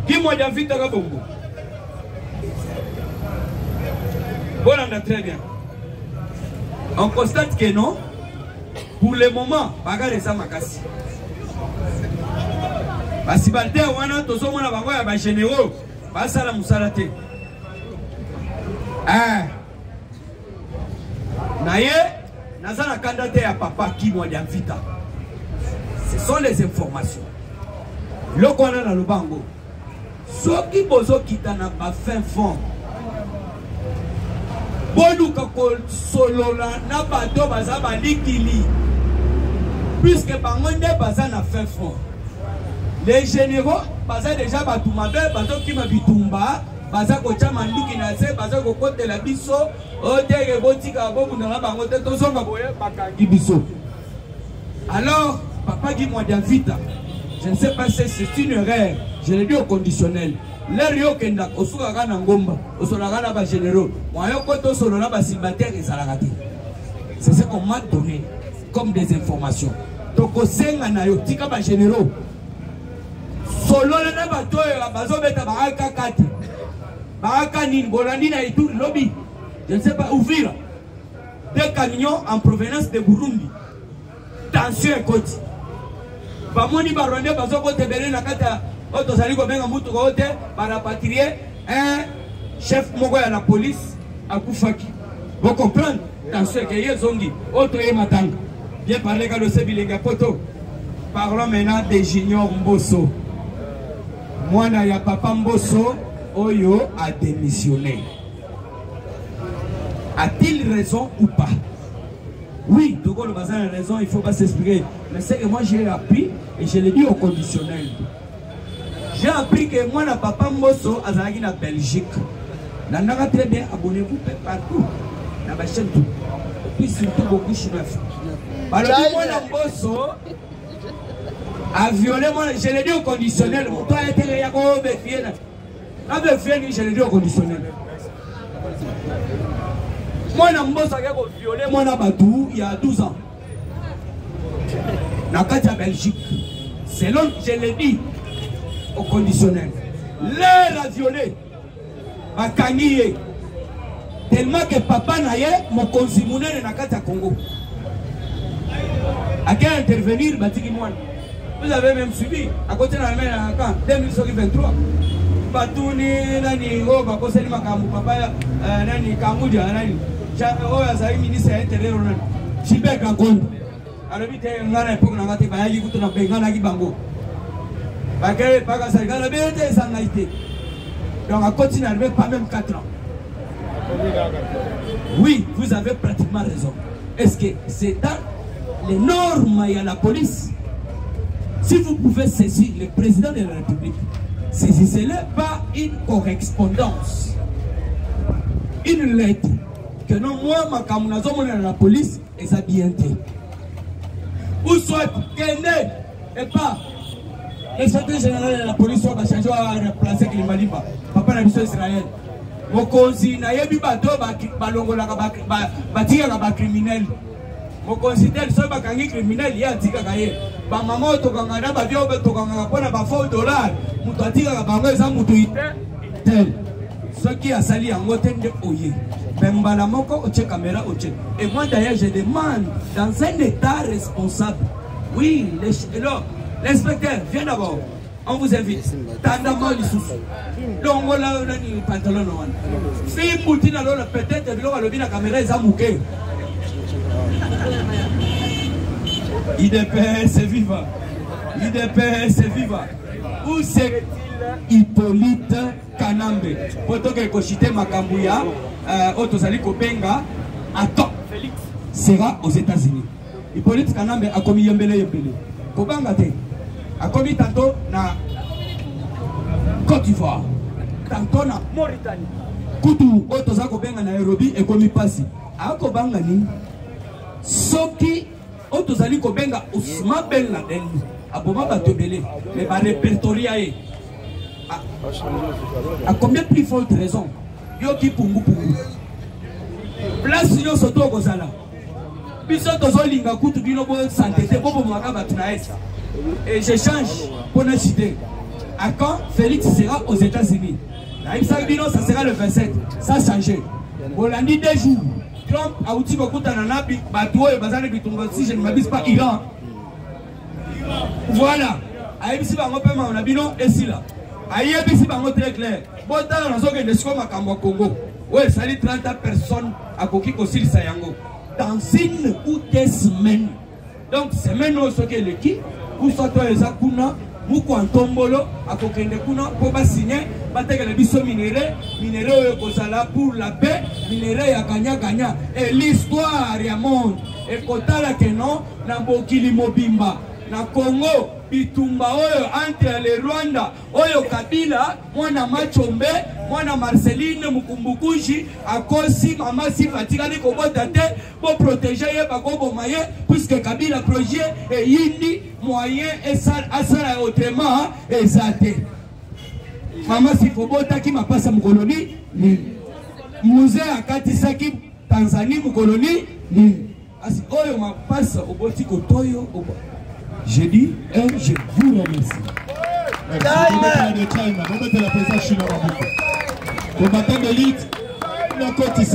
Speaker 6: qui m'a dit vite à Bongo. Bon on a très bien. On constate que non, pour le moment, bagarre ça makasi. Parce que balde wana tous on a bagarre ba généraux, ba sala musalate. Ah, naye, nazana candidat à papa qui m'a dit vita. Ce sont les informations. Le qu'on a dans le bango. Ceux qui bozo kitana ba fin fond. Bonu kako solo na bato baza ba likili. Puisque bangonde baza na fin fond. Les généraux baza déjà batumabe bato qui ma bitumba. Baza kocha manduki na se baza kokote la biso oteke botika bobu na bango te tozonga boye bakangi biso. Alors papa Guy Mwadia vita, je ne sais pas si c'est une erreur, je l'ai dit au conditionnel. L'erreur kenda osuka kana ngomba osola kana ba généraux moyo koto solo na ba célibataire ezalaka. C'est ce qu'on m'a donné comme des informations. Donc osenga na yo tika ba généraux solo na ba toyo bazo beta ba kakati. Lobby, je ne sais pas, ouvrir des camions en provenance de Burundi. Tension et côte. Bamoni Baronde, Bazoko Tebele, Nakata, Otosaligo Benga Moutoute, Barapatrier, un chef Mogoya à la police à Koufaki. Vous comprenez? Tension et Keye Zongi, autre Matang. Bien parlé, Kalo Sebilega Poto. Parlons maintenant des juniors Mbosso. Mwana ya Papa Mbosso, Oyo a démissionné. A-t-il raison ou pas? Oui, Togo le Bazar a raison, il ne faut pas s'expliquer. Mais c'est que moi j'ai appris et je l'ai dit au conditionnel. J'ai appris que moi, na Papa Mbosso, Azalagi na Belgique. Nandanga très bien, abonnez-vous partout. Na ma chaîne tout. Et puis surtout beaucoup chinois. Alors moi, na Mbosso a violé moi, je l'ai dit au conditionnel. Toi, tu es là, je l'ai dit au conditionnel. Moi, na Mbosso a violé moi na Badou il y a 12 ans. Na Katia Belgique. Selon, je l'ai dit au conditionnel. L'air a violé. A Kanye. Tellement que papa naye, mon consimouné na Katia Congo. À quel intervenir, Batiki Moine. Vous avez même suivi, à côté de la main, en 2023. Batouni, Nani, oh, Bakoseli Makamu, Papa, Nani, Kamoudia, Nani. Oh, Azaï, ministre intérieur, Gilbert Gangon. Alors, il y a une époque, on a été balayé, on a été balayé, Bango. Donc, on continue à pas même 4 ans. Oui, vous avez pratiquement raison. Est-ce que c'est dans les normes, il y a la police? Si vous pouvez saisir le président de la République, saisissez-le par une correspondance. Une lettre. Que non, moi, ma camouflage, la police, et ça bien été. Ou soit, qu'elle et pas. Le secrétaire général de la police va changer à remplacer Klimaliba. Papa n'a vu Israël. Mokonzi na yebi bato balongola batika ka criminel. Mokonzi tel so ba kangi criminel ya tika kaye. Ba mama to kanga na ba bio to kanga pona ba $4. Muto atika ka bango eza muto tel. Ce qui a sali yango tende oye. Bembala moko oche caméra oche. Et moi d'ailleurs je demande dans un état responsable. Oui, l'inspecteur, viens d'abord. On vous invite. Tandamo l'issous. Longola ni pantalon non. Fille moutina lola peut-être bilo alobi na caméra eza muke. IDPS est vivant. IDPS est vivant. Où c'est Hippolyte Kanambe? Poto ke koshite makambuya Otozali Kobenga attends Félix sera aux États-Unis. Hippolyte Kanambe a commis yembele. Kobanga te. A commis tantôt na Côte d'Ivoire, tantôt na Mauritanie. Kutu Otozali Kobenga na Nairobi et commis passi. A Kobanga ni soki Otozali Kobenga Ousmane Ben Laden. Aboma batobele mais ba répertorier. À combien plus forte raison? Yoki pungu pungu. Place yo soto kozala. Biso tozo linga kutu bino bo santé te bobo mwaka batunaet. Et je change pour ne citer. À quand Félix sera aux États-Unis? Ça sera le 27. Ça a changé. Bolandi 2 jours. Trump a outil beaucoup d'anabi, bateau et bazar si je ne m'abuse pas Iran. Voilà. Aïbisi bango pema on a bino et si là. Aïbisi bango très clair. Bon dans la zone de Skoma Kambo Congo. Ouais, ça dit 30 personnes à Koki Kosil Sayango. Dans une ou 2 semaines. Donc semaine où ce que l'équipe ou soit toi les akuna Mouko Antombolo à Kokende Kuna pour pas signer battre le biso minéré kozala pour la paix minéré ya gagna et l'histoire ya monde et kotala que non na bokili mobimba na Congo bitumba oyo entre le Rwanda oyo Kabila mwana Machombe mwana Marceline Mukumbukuji akosi mama sifatika ni kobota te pour protéger ye bakobo maye puisque Kabila projet et yindi moyen et ça asala autrement exact mama sifobota ki mapasa mkoloni ni musée akatisaki Tanzanie mkoloni ni asi oyo mapasa oboti kotoyo je dis je vous remercie. Merci.
Speaker 7: Combattant d'élite, nous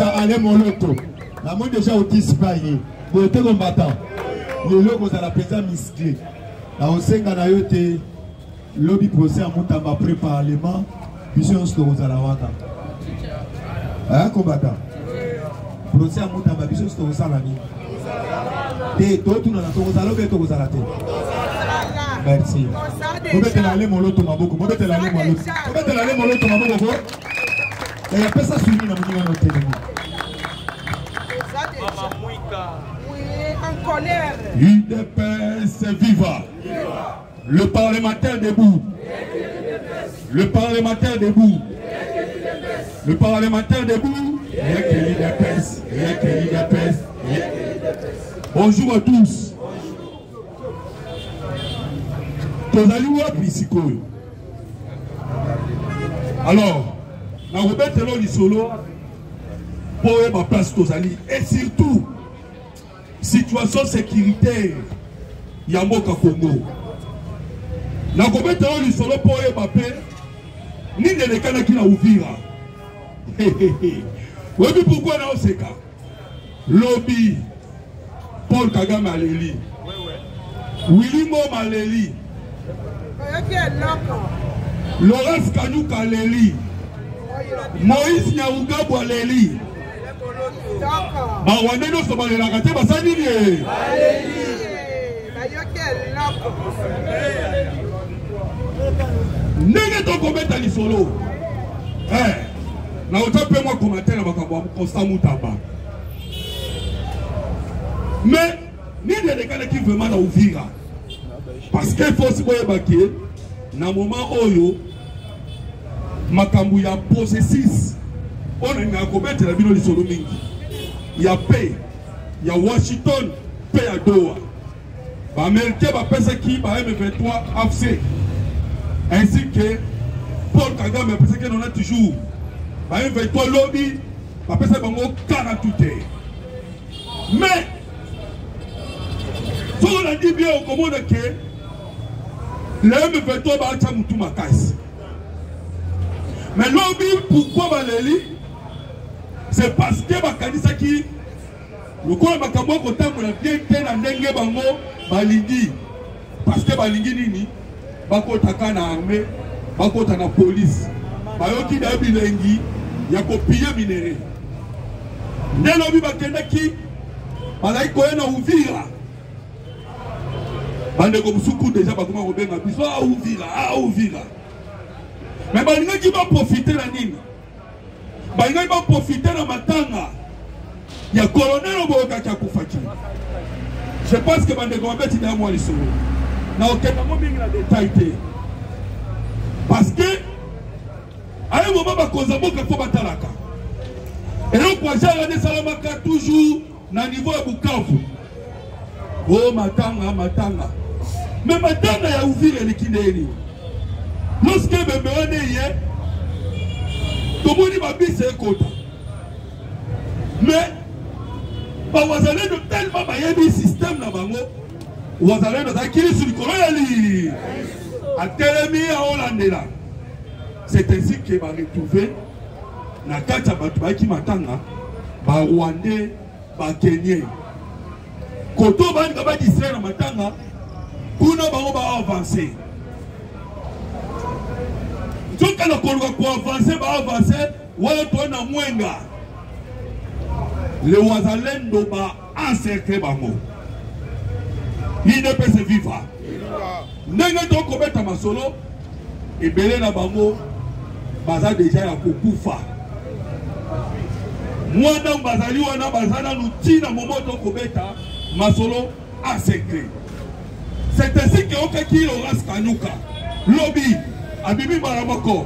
Speaker 7: avons allé mon loto. Nous avons déjà anticipé. Vous êtes combattant. Le logo est la présidence musclé. Nous avons été lobby procès à Moutamba pré-parlement. Puis on se trouve à la Waka. Hein, combattant? Procès à Moutamba, puis on se trouve à la Waka. Merci. Mobetela le moloto maboko, mobetela le moloto. Mobetela le moloto maboko. Il y a pas ça suivi dans mon hôtel.
Speaker 8: Oui, en colère.
Speaker 7: UDPS viva. Le parlementaire debout. Le parlementaire debout. Le parlementaire debout. Bonjour à tous. Alors, na robetelo lisolo pour ma place tozali et surtout situation sécuritaire ya mboka Congo. Na robetelo lisolo pour ma paix ni de lekana ki na Uvira. Oui, pourquoi na oseka? Lobby Paul Kagame Aleli. Willy Ngoma Aleli. Laurence Kanyuka Aleli. Moïse Nyaougabou Aleli. Bawane no somale la kate basani ni. Aleli. Nenge to kometa li solo. Na otape moi commentaire na bakabo Constant Mutamba. Mais ni de cas qui vraiment na Uvira. Parce qu'il faut se boyer baké na moment oyo makambu ya possessis on a commettre la bino lisolo mingi. Ya paix, ya Washington, paix à Doha. Ba Américain ba pesa ki ba M23 AFC. Ainsi que Paul Kagame pesa que on a toujours ba M23 lobby ba pesa bango 48 heures. Mais si on a dit bien au commande que le M23 va être moutou makasi. Mais lobby pourquoi Valérie? C'est parce que Bakanisa qui le quoi Makambo Kotambo la bien ten en dengue bango balingi. Parce que balingi nini bakotaka na armée, bakota na police. Bayoki da bilengi ya kopiller minéré. Nde lobby bakenda ki balai ko na Uvira. Bande comme soukou déjà bakoma robenga biso a Uvira. Mais balinga qui va profiter la nini? Balinga va profiter la matanga. Il y a colonel Oboka qui a koufaki. Je pense que bande comme beti na moi lisolo. Na okenda mo mingi na détail. Parce que à un moment bakoza boka fo batalaka. Et donc kwa jara de Salamaka toujours na niveau ya Bukavu. Oh matanga. Mais matanga ya Uvira likindeni. Lorsque Bembeone hier, tout le monde m'a dit c'est kota. Mais, vous allez de tellement bailler système là bango, vous allez de s'acquérir sur le colonel. À Télémi à Hollandela. C'est ainsi que va retrouver la carte à Batouba qui m'attend, ba Rwandais, ba Kenyans. Koto ban gaba d'Israël à Matanga, pour nous va avancer. Donc, pour avancer, le Wazalendo va encercler Bango. Il ne peut se vivre. N'est-ce pas qu'on mette à solo et belé na Bango, Baza déjà à Kokufa. Moi, dans Bazali, on a Bazana, nous tire à moment de Kobeta, Masolo encerclé. C'est ainsi que on qui aura Skanuka. Lobby. Abibi Baramako.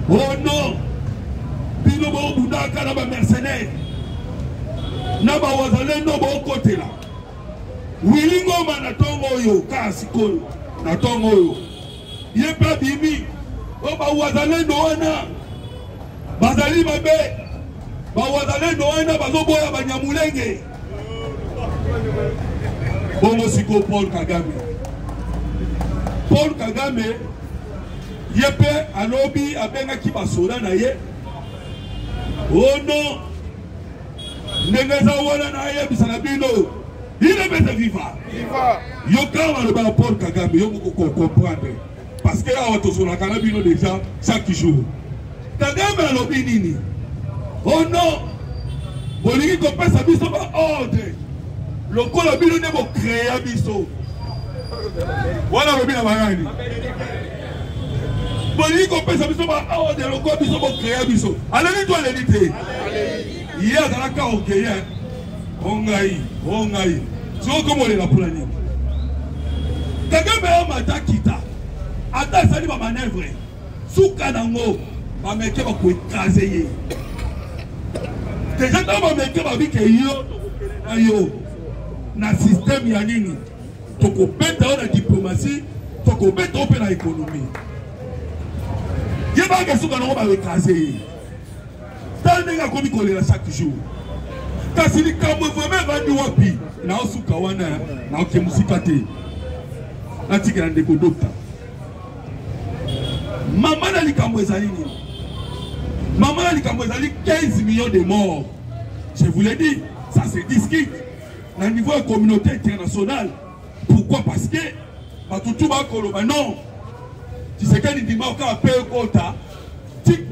Speaker 7: Oh non! Binobo Boudaka na ba mercenaire. Na ba wazale no ba côté là. Willy Ngoma na tongo yo kasi koyo. Na tongo yo. Ye pa bimi. O ba wazale no wana. Bazali babe. Ba wazale no wana bazoboya banyamulenge. Bongo siko Paul Kagame. Paul Kagame Yepe alobi abenga ki basoda na ye. Oh non. Nengeza wana na ye bisana bino. Il est bête viva. Yoka le ba Paul Kagame yo ko comprendre. Parce que là on sur la canabino déjà chaque jour. Kagame alobi nini? Oh non. Bolingi ko pesa biso ba ordre. Le ko la bino ne mo créer biso. Voilà le bien Marani. Boni ko pesa biso ba awa de loko biso ko créer biso. Allez toi l'élité. Il y a dans la cas OK hein. Ongai. So comme on est la planning. Kagame mata kita. Ata sali ba manœuvre. Souka nango ba meke ba ko écraser. Déjà dans ba meke ba bi ke yo na système ya nini. Toko beta na diplomatie, toko beta pe na économie. Yeba ke souka nango ba écraser. Tant nga komi kolela chaque jour. Kasi ni kamwe vraiment vandi wapi na osuka wana na okemusika te. Nati ke ndeko docteur. Maman a dit Maman a dit 15 millions de morts. Je vous l'ai dit, ça c'est discret. Au niveau de la communauté internationale. Pourquoi? Parce que non. Tu sais qu'il dit que tu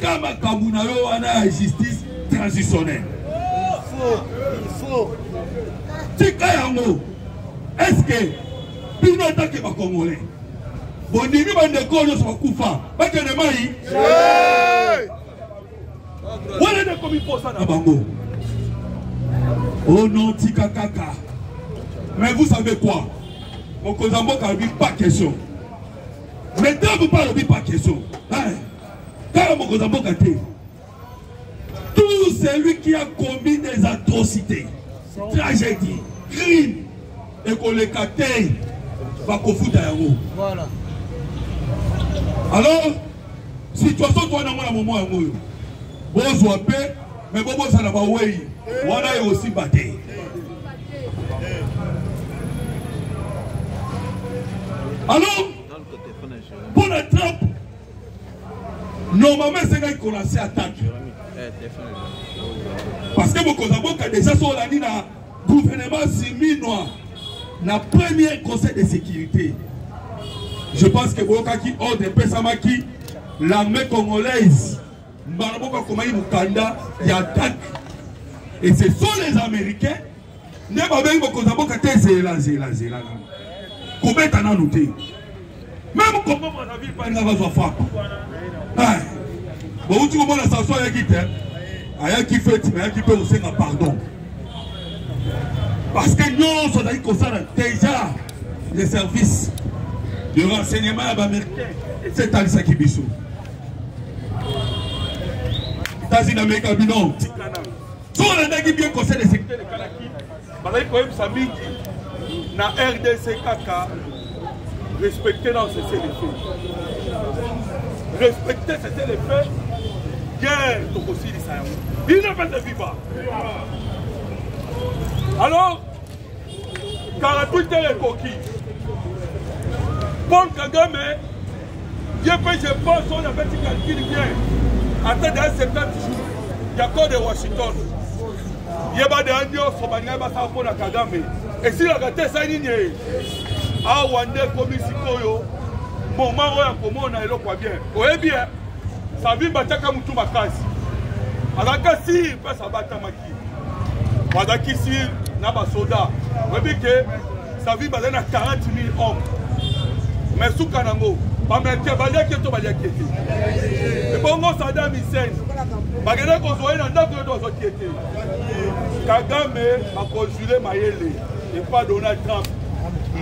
Speaker 7: as la justice transitionnelle. Il faut. Est-ce que Pinota qui va congolais? Bonimi bandeko yo so kufa bakene mai wala de komi posa na bango. Oh non tika kaka. Mais vous savez quoi? Mon Kozamboka dit pas question. Maintenant vous parlez pas question. Car mon Kozamboka dit tout celui qui a commis des atrocités, tragédies, crimes et qu'on les catène va confouter à vous. Voilà. Alors, situation toi dans mon moment bon soit paix, mais bon ça n'a pas ouais. Voilà est aussi batté. Alors, pour la trappe, normalement c'est là qu'on a fait attaque. Parce que mon Kozamboka a déjà sur la ligne gouvernement siminois, na premier conseil de sécurité. Je pense que Boka qui ordre Pesamaki, l'armée congolaise, Mbaraboka Komaï Mukanda, il attaque. Et ce sont les Américains. Ne pas bien que Kozamboka te zéla. Combien t'en as noté? Même comment on a vu pas une avance frappe. Bon, tu vois la sanction à qui t'es, à qui fait, mais qui peut aussi un pardon. Parce que nous, on a dit qu'on déjà les services de renseignement américain, c'est Alissa Kibiso. États-Unis d'Amérique, non. Si on a dit bien conseil de sécurité de Kalaki, par exemple, Samiki, na RDC Kaka, respecter dans ce les faits. Respecter c'était les faits. Guerre, Tokosi dit ça. Il ne peut pas vivre. Alors, Karatou est coquille. Paul Kagame, je pense qu'on a fait un calcul bien. Attends, dans 70 jours, il y a encore de Washington. Il y a des Andios, il y a des Kagame. Et si la gâte ça, il y a Wande comme Sikoyo, moment où on a le quoi bien. Oui, bien, ça vit Bataka Moutou Makasi. Alors, si, ça va Tamaki. Wadaki si, n'a pas soda. Oui, bien que ça vit à 40 000 hommes. Mais sous Kanango, pas mettre Balia qui est au Balia qui était. Et bon, Saddam Hussein, Bagada Kozoé n'a pas de qui était. Kagame a conjuré Mayele et pas Donald Trump.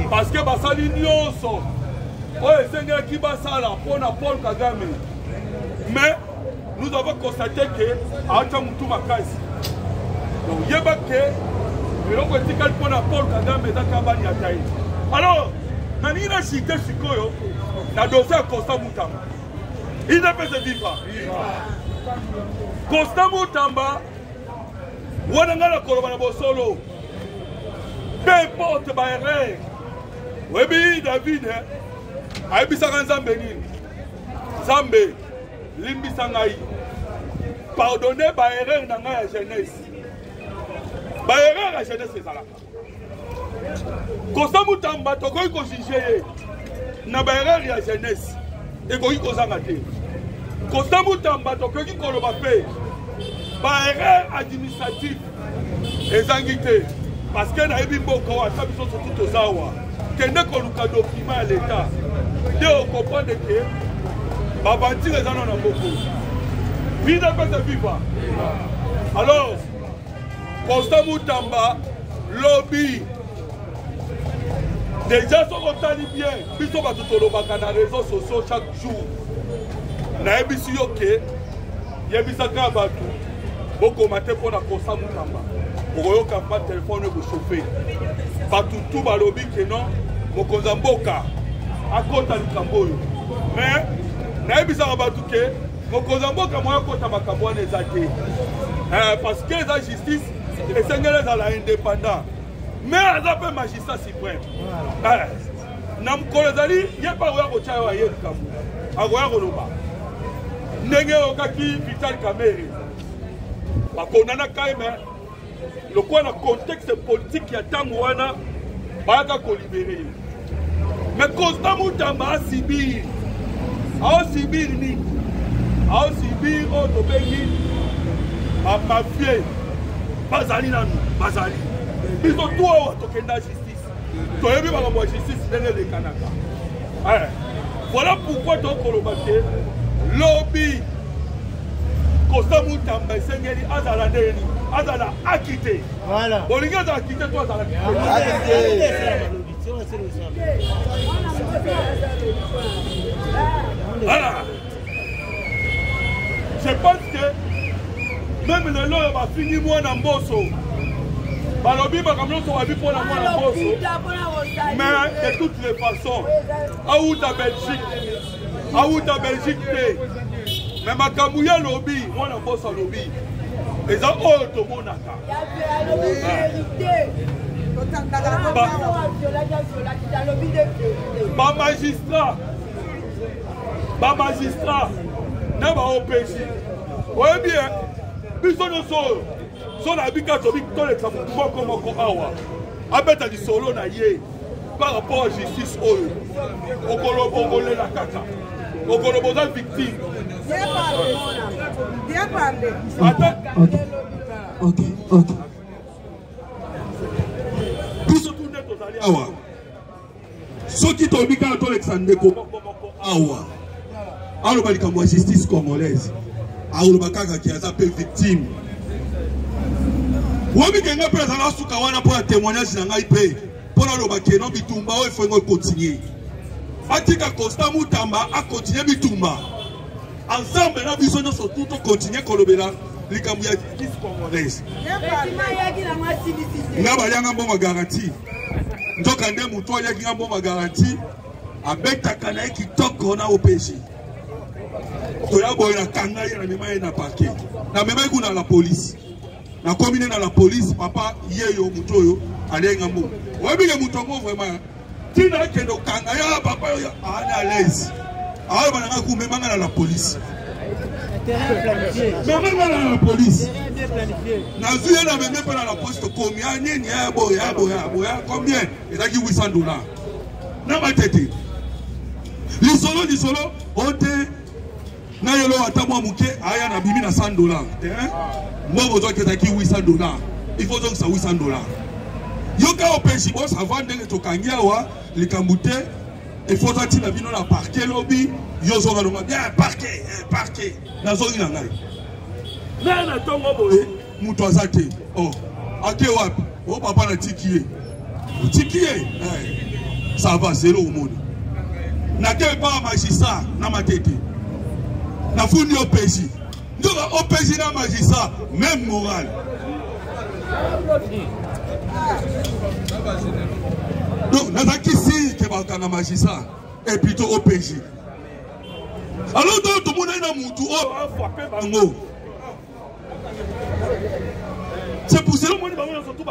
Speaker 7: Parce que Bassa l'union sont. Oh, c'est un qui va ça là, pour Paul Kagame. Mais nous avons constaté que Acha Moutou Makasi. Donc, il y a que le local pour Paul Kagame est à Kabani Ataï. Alors, il a cité Sikoyo, la dossier Constant Moutamba. Il n'a pas de vivre. Constant Moutamba, Wananga Kolobana Solo, peu importe ma erreur. Oui, David, Aïbissan Zambeni, Zambé, Limbi Sangaï, pardonnez ma erreur dans la jeunesse. Ma erreur à la jeunesse, c'est ça là. Constant Moutamba, tu as juger na erreur ya jeunesse et ko kozanga te. Constant Moutamba, tu as koloba pe ba erreur administrative ezangi te parce que na ebi mboko wa tabiso tout ozawa
Speaker 9: kende koluka document à l'état de comprendre que babanti les gens en beaucoup vide pesa viva alors Constant Moutamba lobby déjà son tali bien biso ba tutolobaka na réseaux sociaux chaque jour na ebisi yoke yebisa ka batu boko mate pona Constant Moutamba oyoka pa téléphone ko chauffer batu tout ba lobby que non mokonza mboka akota likambo yo mais na ebisa ka batu ke mokonza mboka moya kota makambo na ezate parce que la justice et Sénégalais à la indépendant mais à peu magistrat suprême nam kolezali yepa oya ko chayo aye likambo agoya ko loba ndenge okaki Vital Kamerhe bakondana kaime le quoi na contexte politique ya tango wana bayaka ko libérer mais Constant Moutamba a Sibir ni a Sibir o tobengi ma fille bazali nanu bazali biso toi tokenda justice toyebi makambo ya justice ndenge elekanaka voilà pourquoi tokoloba te lobby Constant Moutamba esengeli azala ndeni azala akite bolingi azala akite to azala voilà je pense que même le long va finir moi dans Bosso. Balobi bakamloso wa bi pona moi dans Bosso. Mais de toutes les façons, à ta Belgique, mais makamouya lobby, moi dans Bosso lobby. Et ça tout le monde magistrat, n'a pas OPJ. Oui bien. Biso no so na bika to bik to le tsamu ko awa abeta di solo na ye par rapport à justice oyo okolobo la kaka okolobo za victime bien parler OK biso tourner to zali awa soki to bika to Alexandre ko awa alo balika mo justice congolaise auluba kaka qui a appelé victime. Wami kenga pesa la suka wana pour témoignage na ngai pe. Pour la loba kenon bitumba o faut continuer. Atika Constant Moutamba a continuer bitumba. Ensemble na biso no so tout continuer kolobela likambu ya justice congolaise. Na balianga mboma garantie. Ndoka nde muto ya kinga mboma garantie. Abeta kana kitoko na OPJ. Toyaboya kanga ya na mema na parquet na mema kuna la police na commune na la police papa yeyo mutoyo alenga mbo wabile mutongo vraiment tina kendo kanga ya papa yo ana l'aise ayo bana ku mema na la police mema na la police na zuye na mema na la police combien nini ya boya combien ezaki $800 na matete lisolo ote na yelo atamwa muke aya na bimi na $100 moi besoin que t'as $800 il faut donc ça $800 yoka opeshi boss avant de to kangia wa likambute il faut tati na bino na parquet lobby yo zo na bien parquet na zo ina ngai na tongo boye muto azate oh ake wapi o papa na tikiye ça va zéro au monde na ke pas magistrat na matete na fundi OPJ donc OPJ na magistrat même moral donc nazaki si ke ba kana magistrat et plutôt OPJ alors donc tout le monde na mutu o frappé bango c'est pour cela que nous sommes tous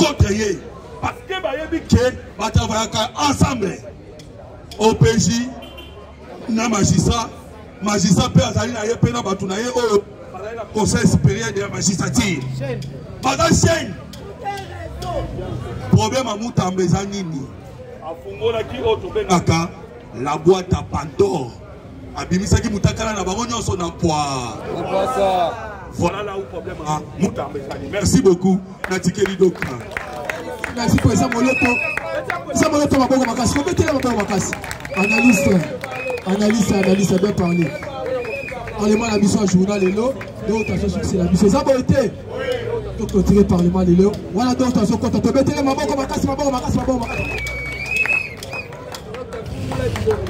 Speaker 9: contre eux parce que bayebi ke ba travailler ensemble OPJ na magistrat peut azali na ye pe na batu na ye o conseil supérieur de la magistrature bada chaîne problème à Moutamba eza nini afungola ki o to benaka la boîte à Pandore abimisaki mutakala na bango nyonso na poids voilà là où problème à Moutamba eza. Merci beaucoup Natikeli Doka. Merci pour ça Moloko.
Speaker 4: Ça m'a fait ma bonne macasse. Comment tu l'as ma bonne macasse? Analyste, bien parlé. Parlement la mission à journal et l'eau. Donc, c'est la mission. Ça m'a été. Donc, retiré Parlement et l'eau. Voilà, donc, tu as compte. Tu as ma bonne macasse, ma bonne macasse, ma bonne macasse.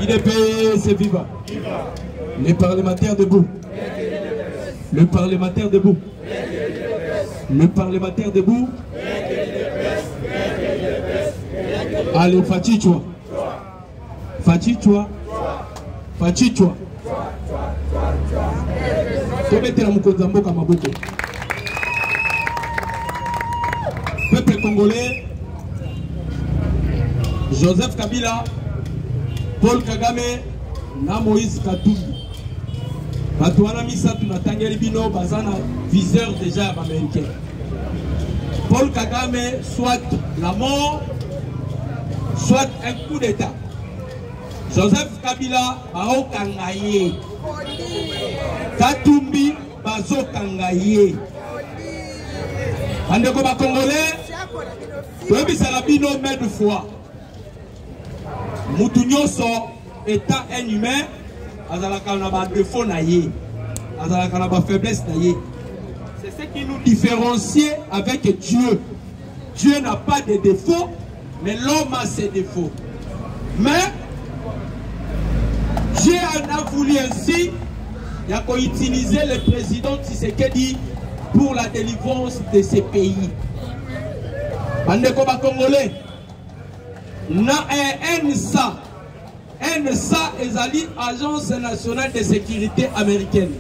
Speaker 6: IDPS viva. Les parlementaires debout. Le parlementaire debout. Le parlementaire debout. Allez, Fachichwa. Fachichwa. Fachichwa. Tomete la Mukonzambo Kamaboko. Peuple congolais, Joseph Kabila, Paul Kagame, na Moïse Katumbi. Batouana Misatu na Tangeli Bino, Bazana, viseur déjà américain. Paul Kagame, soit la mort, soit un coup d'État. Joseph Kabila, Bao Kangaye. Katumbi, Bazo Kangaye. Andeko ba Congolais, Tobi Salabino, mais de foi. Moutounyoso, étant un humain, Azalaka n'a pas de défaut naïe. Azalaka n'a pas de faiblesse naïe. C'est ce qui nous différencie avec Dieu. Dieu n'a pas de défauts, mais l'homme a ses défauts. Mais Dieu en a voulu ainsi, il a utilisé le président Tshisekedi pour la délivrance de ces pays. Bandeko ba Congolais, na NSA ezali Agence nationale de sécurité américaine.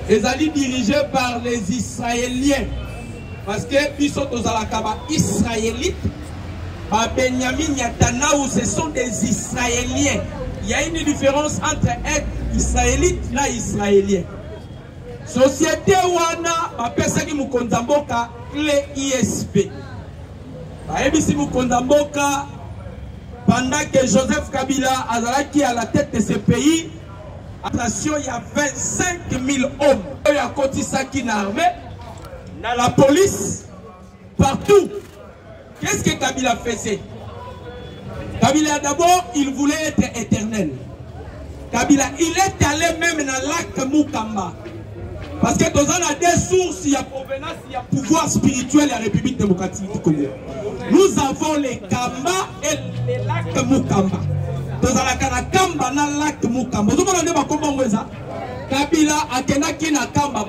Speaker 6: Ezali dirigé par les Israéliens. Parce que biso tozalaka ba Israélites, ba Benjamin Netanyahu, ce sont des Israéliens. Il y a une différence entre être israélite et israélien. Société wana ba pesaki Mukonzamboka clé ISP. Ba ebisi Mukonzamboka pendant que Joseph Kabila azalaki à la tête de ce pays, attention, il y a 25 000 hommes. Il y a Kotisaki dans l'armée, dans la police, partout. Qu'est-ce que Kabila faisait? Kabila d'abord, il voulait être éternel. Kabila, il est allé même dans le lac Mukamba. Parce que dans a des sources, il y a provenance, il y a pouvoir spirituel de la République démocratique du Congo. Nous avons les Kamba et les lacs Mukamba. Dans la Kamba, dans le lac Mukamba. Vous avez dit Kabila a kenaki na Kamba,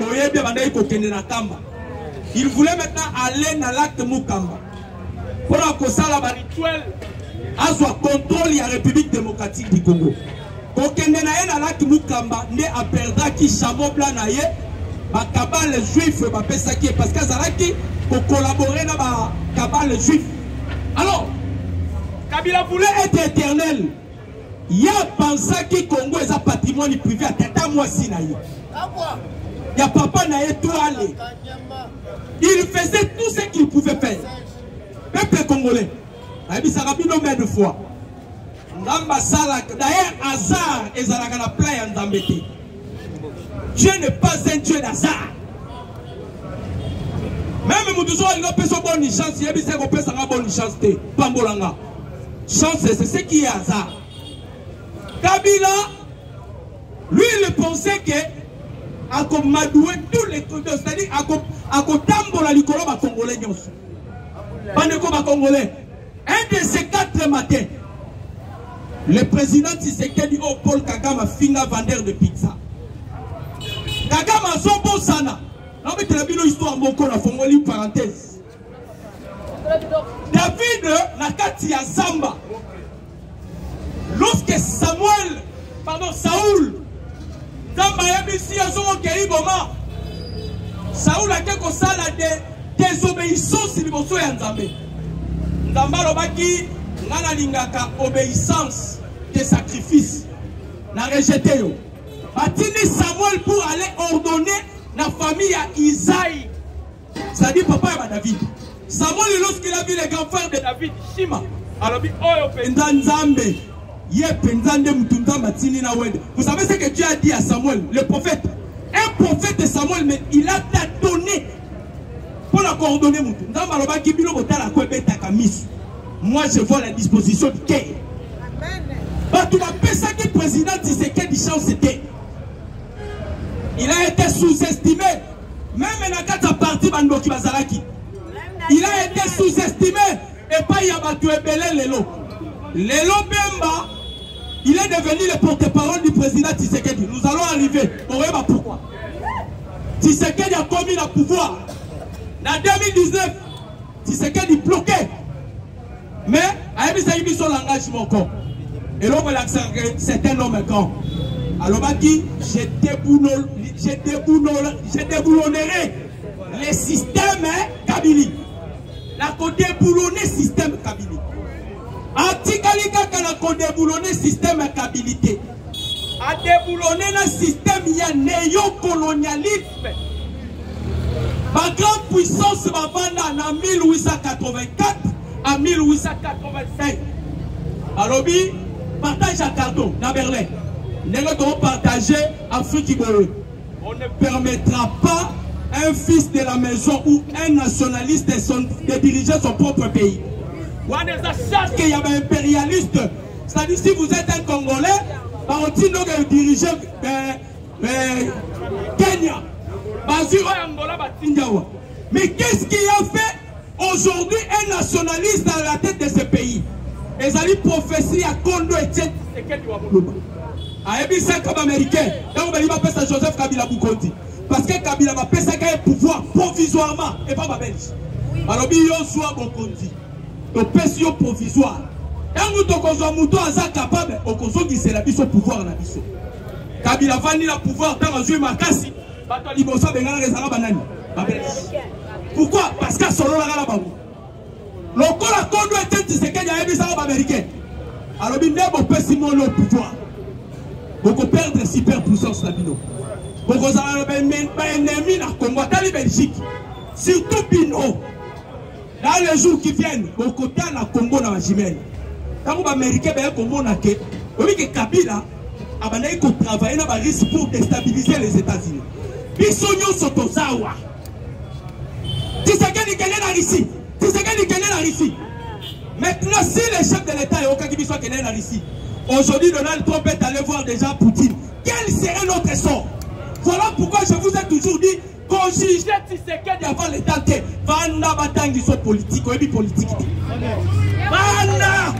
Speaker 6: il voulait maintenant aller dans le lac Mukamba. Pour que ça, la rituel a soit contrôle de la République démocratique du Congo. Quand on est dans le lac Mukamba, on a perdu qui chameau blanc naïe. Ba cabale juif ba pesaki parce que Zalaki pour collaborer dans ba cabale juif. Alors Kabila voulait être éternel. Il y a pensé que Congo est un patrimoine privé à tata moi sinaï. Il y a papa naïe tout aller. Il faisait tout ce qu'il pouvait faire. Peuple congolais. Naïbi Sarabino mais de fois. Ndamba sala d'ailleurs hasard et Zalaka na plein ndambete. Dieu n'est pas un Dieu d'hasard. Même si nous avons une bonne chance, il y a une bonne chance. Pambolanga. Chance, c'est ce qui est hasard. Kabila, lui, il pensait que à madouer tous les c'est-à-dire à tambola likolo ba congolais nyonso. Bandeko ba congolais. Un de ces 4 matins, le président Tshisekedi au Paul Kagame finga vendeur de pizza. Kagame Zobo Sana. Non mais tu as vu l'histoire moko na fongoli parenthèse. David Nakati ya Zamba. Lorsque Saoul Zamba yabisi azo kei boma. Saoul a quelque sala de désobéissance liboso ya Nzambe. Nzamba lobaki ngana lingaka obéissance de sacrifice. Na rejeté yo. Batini Samuel pour aller ordonner la famille à Isaïe. Ça dit papa et David. Samuel, lorsqu'il a vu les grands frères de David, Shima, alors il vous savez ce que Dieu a dit à Samuel, le prophète. Un prophète de Samuel, mais il a donné pour la coordonner. moi je vois la disposition du Kenya. Tu m'appelles ça que le président Tshisekedi c'était. Il a été sous-estimé. Même dans la partie Bandoki Bazalaki. Il a été sous-estimé. Et pas Yabatou Ebele Lelo. Lelo Bemba, il est devenu le porte-parole du président Tshisekedi. Nous allons arriver. On verra pourquoi. Tshisekedi a commis le pouvoir. En 2019, Tshisekedi bloqué. Mais, il y a son engagement encore. Et là, c'est un homme grand. Alors, je déboulonnerai le système Kabili. La côté déboulonner le système Kabili. Antikalika kana ko déboulonner le système Kabilité. A déboulonner le système il y a néocolonialisme. Ma grande puissance va vendre en 1884 à 1885. Alors, partage à Cardo, dans Berlin. Nous devons partager Afrique. On ne permettra pas un fils de la maison ou un nationaliste de diriger son propre pays. On a qu'il y a un impérialiste. C'est-à-dire, si vous êtes un Congolais, on va diriger Kenya. Mais qu'est-ce qui a fait aujourd'hui un nationaliste à la tête de ce pays? Les alliés prophéties à Kondo et Tchèque. A Ebisa comme américain, donc on va passer Joseph Kabila Boukondi. Parce que Kabila va passer un pouvoir provisoirement et pas ma belge. Alors, il y a un soir Boukondi. Donc, pression provisoire. Et nous, nous sommes capables de se la biso pouvoir na biso. Kabila va ni la pouvoir dans le jeu Makasi. Pourquoi? Parce que solo la bango. Le corps Kondo était Tshisekedi a Ebisa comme américain. Alors, il n'y a pas de pouvoir. Beaucoup perdre superpuissance la Bino. Beaucoup ennemi na Congo, dans la Belgique. Surtout Bino. Dans les jours qui viennent, beaucoup de la Congo na Jimel. Quand les Américains ben Congo na ke, oui que Kabila a banai ko travailler na risque pour déstabiliser les États-Unis. Bisonyo sotozawa. Tshisekedi kene na Russie. Tshisekedi kene na Russie. Maintenant si le chef de l'État est au Kakibi soit kene na Russie. Aujourd'hui, Donald Trump est allé voir déjà Poutine. Quel serait notre sort? Voilà pourquoi je vous ai toujours dit qu'on jugeait Tshisekedi avant l'État que Vanda Batangi soit politique, ou politique. Vanda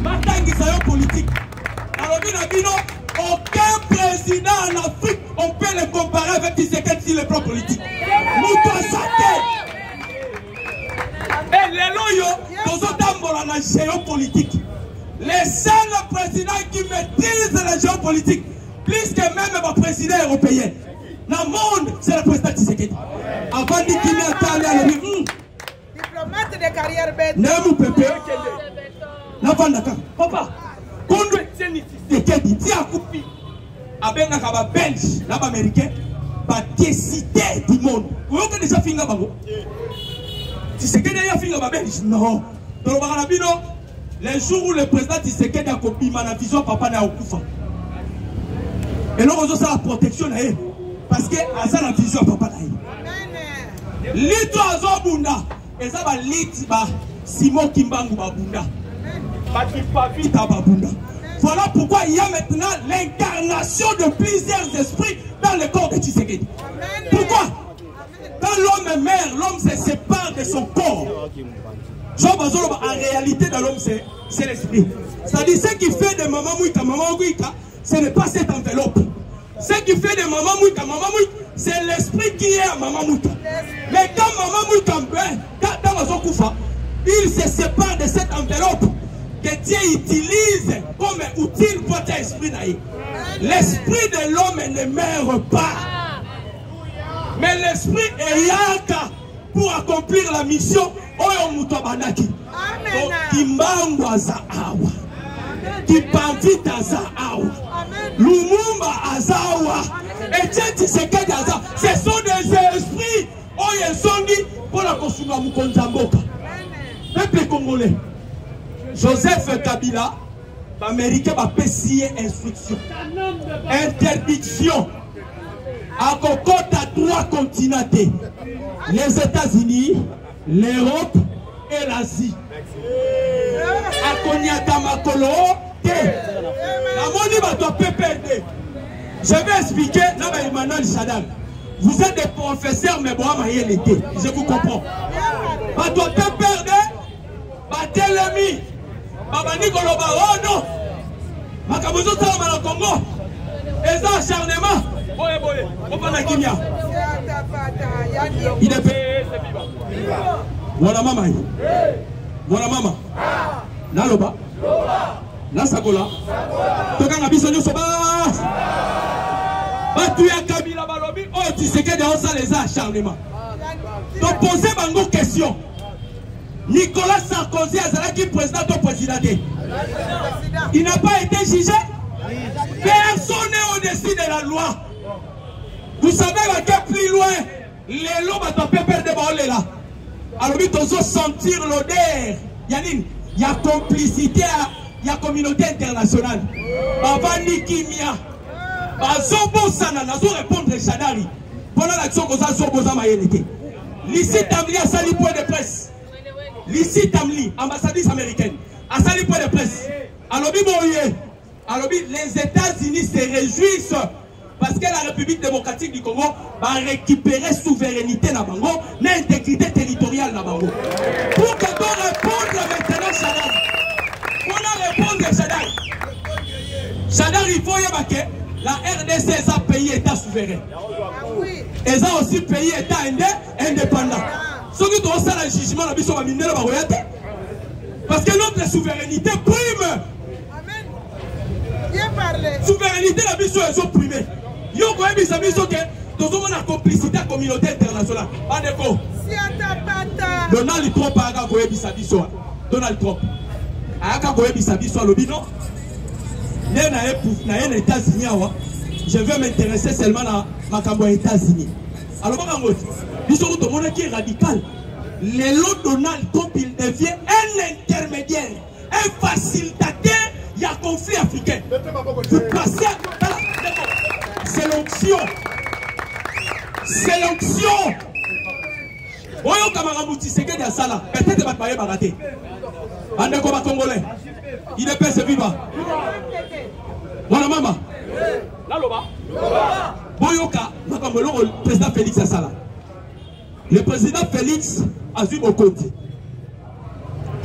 Speaker 6: Batangi soit politique. Alors, aucun président en Afrique, on peut le comparer avec Tshisekedi sur le plan politique. Moutou Sake. Et les loyaux, nous avons la géopolitique. Les seuls présidents qui maîtrisent la géopolitique, plus que même le président européen. Dans le monde, c'est le président Tshisekedi. Avant de qu'il m'attende à l'Europe. Diplomate de carrière bête. N'aimons Pépé. Papa, quand on Tshisekedi, tu as coupé. Avec un belge, l'américain, va décider du monde. Vous avez déjà fini là-bas? Tshisekedi a fini là-bas belge? Non. Dans le Barabino. Les jours où le président Tshisekedi a copié ma vision, papa n'a pas. Et là, on a la protection. Parce que ça la vision, papa n'a pas. Lito Azobunda. Et ça va lit Simon Kimbangu Babunda. Voilà pourquoi il y a maintenant l'incarnation de plusieurs esprits dans le corps de Tshisekedi. Pourquoi? Quand l'homme est mère, l'homme se sépare de son corps. En réalité, dans l'homme, c'est l'esprit. C'est-à-dire, ce qui fait de maman Mouika, ce n'est pas cette enveloppe. Ce qui fait de maman Mouika, c'est l'esprit qui est à maman Mouika. Mais quand maman Mouika, dans son koufa, il se sépare de cette enveloppe que Dieu utilise comme outil pour ton esprit. L'esprit de l'homme ne meurt pas. Mais l'esprit est yaka pour accomplir la mission. Oyo muto banaki. Kimbangu za awa. Kipavita za awa. Lumumba azawa. Et Tshisekedi azawa. Ce sont des esprits. Oyo songi pour la konsunga mukonzamboka. Peuple congolais. Joseph Kabila, l'Américain va payer instruction. Interdiction. À Kokota à 3 continents. Les États-Unis, l'Europe et l'Asie. Akoniata makolo te. La moni va to PPD. Je vais expliquer là bas Emmanuel Sadam. Vous êtes des professeurs mais bon maïe l'été. Je vous comprends. Va to PPD. Ba telemi. Baba Nikolo ba oh non. Makabozo tala na Congo. Eza acharnement. Boye boye. On va na kimia. Il est payé. Voilà maman. Voilà maman. Naloba. Na sakola. Toka na biso nyoso ba. Batu ya Kabila balobi oh tu sais que dans ça les acharnements. Donc posez bango question. Nicolas Sarkozy azalaki président ou président. Il n'a pas été jugé. Personne n'est au-dessus de la loi. Vous savez que plus loin, les lois vont perdre des balles là. Alors il faut sentir l'odeur. Il y a complicité, il y a communauté internationale. Baba Nikimia, Bazobo Sana, Nazo répondre Chadari. Pendant l'action que ça Zobo Zamayelete. L'ici Tamli a sali point de presse. L'ici Tamli, ambassadrice américaine, a sali point de presse. Alors les États-Unis se réjouissent parce que la République démocratique du Congo va récupérer souveraineté na bango, l'intégrité territoriale na bango. Pour que tu répondes maintenant Chadari. Pour répondre Chadari. Chadari, il faut y avoir que la RDC est un pays État souverain. Et ça aussi pays État indépendant. Ce qui doit faire le jugement la biso va miner la royauté. Parce que notre souveraineté prime. Souveraineté la biso est primée. Yo ko ebisa biso ke tozo na complicité communauté internationale. Bandeko. Donald Trump aga ko ebisa biso. Donald Trump. Aga ko ebisa biso lobino. Né na États-Unis awa. Je veux m'intéresser seulement à makambo États-Unis. Alors bango biso ko tomona qui est radical. Lelo Donald Trump il devient un intermédiaire, un facilitateur. Il y a conflit africain. Vous passez. C'est l'onction. C'est l'onction. Oyo Kamaramuti Seke de Sala. Peut-être que Batmaye va rater. Andeko ba Congolais. Il est pèse vivant. Voilà maman. Laloba. Boyoka. Le président Félix Assala. Le président Félix a vu Mokondi.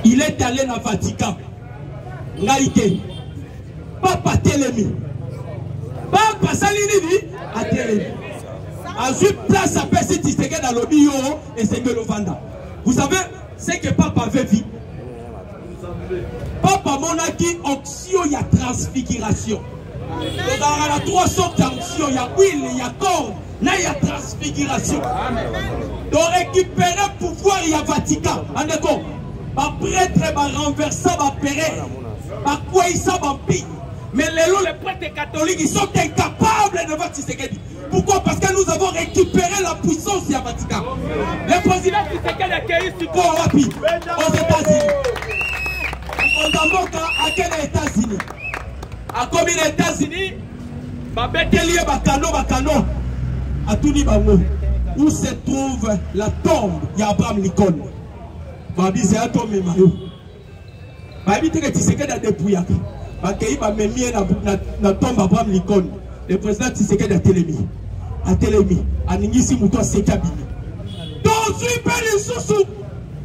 Speaker 6: Il est allé dans le Vatican. Naïté. Papa Telemi. Papa Salini a Telemi. A vu place à Pessi Tiseke dans le bio et c'est que le Vanda. Vous savez ce que Papa avait vu. Papa Monaki, onction, il y a transfiguration. Il y a trois sortes d'onction. Il y a huile, il y a corps. Là, il y a transfiguration. Donc récupérer le pouvoir, il y a Vatican. En écho. Un prêtre va renverser, va pérer. Quoi ils sont vampires. Mais les prêtres catholiques, ils sont incapables de voir Tshisekedi. Pourquoi? Parce que nous avons récupéré la puissance du Vatican. Le président Tshisekedi a accueilli Wapi aux États-Unis. On a à quel États-Unis? À combien d'États-Unis? Bakano. À Touni Bango. Où se trouve la tombe d'Abraham Lincoln? Babi, c'est un tombe Mayo. Babi, tu sais que tu as dépouillé. Bakei ba memie na tombe Abraham Lincoln. Le président Tshisekedi a Télémi. A Télémi. A Ningisi Mouto Sekabini. Donc, tu peux les sous-sous.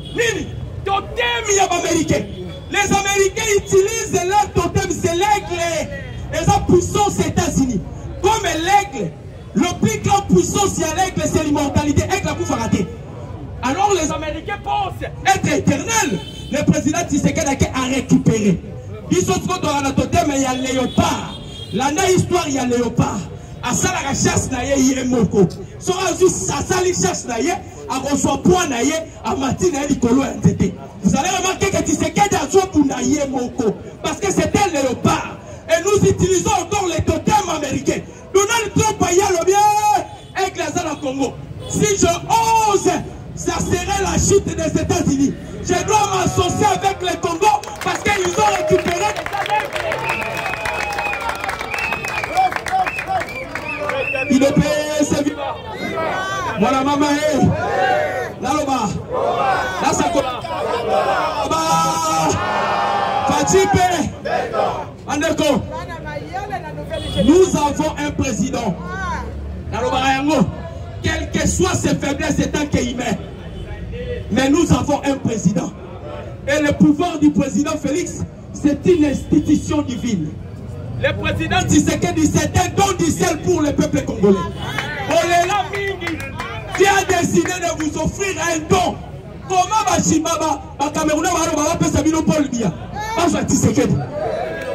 Speaker 6: Nini. Totem y a Américains. Les Américains utilisent leur totem, c'est l'aigle. Et sa puissance aux États-Unis. Comme l'aigle, le plus grand puissance de l'aigle, c'est l'immortalité. Aigle a raté. Alors les Américains pensent être éternels. Le président Tshisekedi a récupéré. Ils sont dans la totem, mais il y a léopard. L'année histoire, il y a léopard. À ça, la chasse n'a yé moko. Soit juste à ça, les chasses n'a yé, à reçoit point n'a yé, à matin n'a yé, vous allez remarquer que Tshisekedi a joué pour n'a yé moko. Parce que c'était un léopard. Et nous utilisons encore les totems américains. Donald Trump a le bien, avec les au Congo. Si je ose, ça serait la chute des États-Unis. Je dois m'associer avec le Congo parce qu'ils ont récupéré il est payé, c'est vivant. Voilà maman, là le bas. Là ça colle. Nous avons un président. Quelles que soient ses faiblesses, c'est un humain. Mais nous avons un président. Et le pouvoir du président Félix, c'est une institution divine. Le président Tshisekedi, c'est un don du ciel pour le peuple congolais. Qui a décidé de vous offrir un don. Comment Bachibaba, Camerounais, Sabino Paul Biya, Tshisekedi.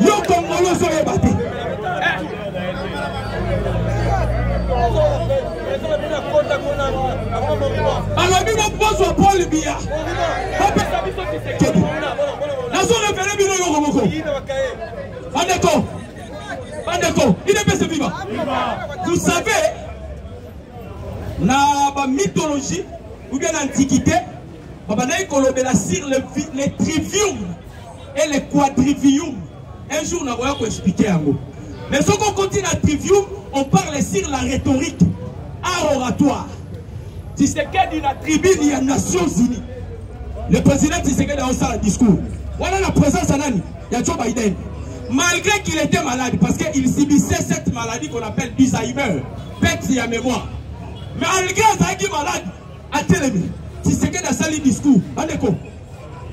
Speaker 6: Yo Congolais sont ébattus. Alors, nous avons Paul Biya. Nous avons révélé Bino Yomoko. Il est passé vivant. Vous savez, la mythologie ou bien l'antiquité, on va sur les trivium et les quadrivium. Un jour, on va expliquer un mot. Mais ce qu'on continue à trivium, on parle sur la rhétorique, art oratoire. Tshisekedi la tribune, il y a Nations Unies. Le président Tshisekedi a aussi un discours. Voilà la présence à Nani. Il y a Joe Biden. Malgré qu'il était malade, parce qu'il subissait cette maladie qu'on appelle Alzheimer, perte de la mémoire. Mais malgré qu'il est malade, à Télémi, Tshisekedi a sali discours. Andeko,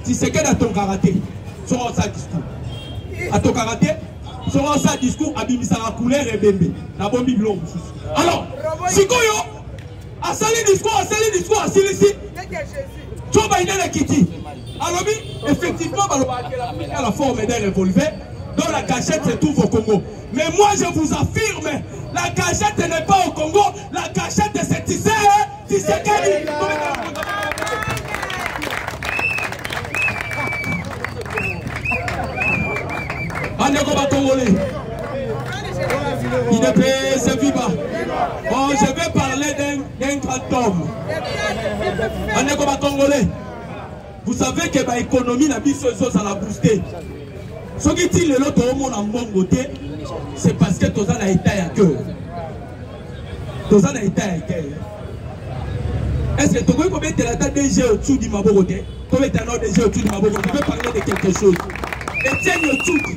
Speaker 6: Tshisekedi a ton karaté. Sur sa discours. À ton karaté, sur sa discours, à Bimisara couleur et bébé. La bombe blanche. Alors, Sikoyo, a sali discours, à Silisi. Joe Biden a quitté. Alors, effectivement, la forme d'un revolver. Dans la cachette se trouve au Congo. Mais moi je vous affirme, la cachette n'est pas au Congo, la cachette c'est Tshisekedi. Il est c'est viva. Bon, je vais parler d'un grand homme. Vous savez que l'économie n'a pas ça l'a boosté. Ce qui dit le lot au monde en bon côté, c'est parce que tous a été à cœur. Tous a été à cœur. Est-ce que tu peux mettre la tête DG au-dessous du Mabogoté? Tu peux mettre un autre DG au-dessus du Mabogoté? Tu peux parler de quelque chose. Etienne Yotsuki.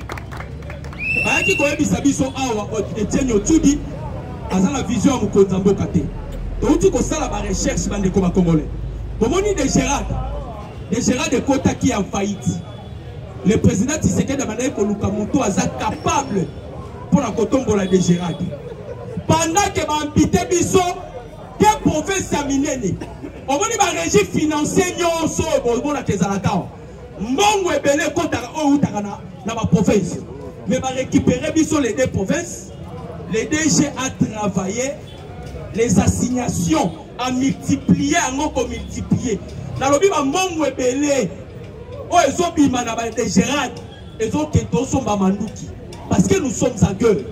Speaker 6: Qui connaît Bisabiso Awa, Etienne Yotsuki, a la vision à Mukonzambo Kate. Donc tu connais la recherche dans les Congolais. Pour mon idée de Gérard de Kota qui est en faillite. Le président Tshisekedi a demandé que Lukamoto soit capable pour la Kotombola de Gérard. Pendant que Bambité Bisso, des provinces à Minene, on va dire que la régie financière est bon à Kezalaka. Mongo et Belé Kotara Outagana dans ma province. Mais va récupérer Bisso les deux provinces. Les DG a travaillé, les assignations à multiplier, à multiplier. Dans le but, Mongo et Belé. Oh, ils ont mis des Gérard, ils ont été son Bamandouki. Parce que nous sommes en gueule.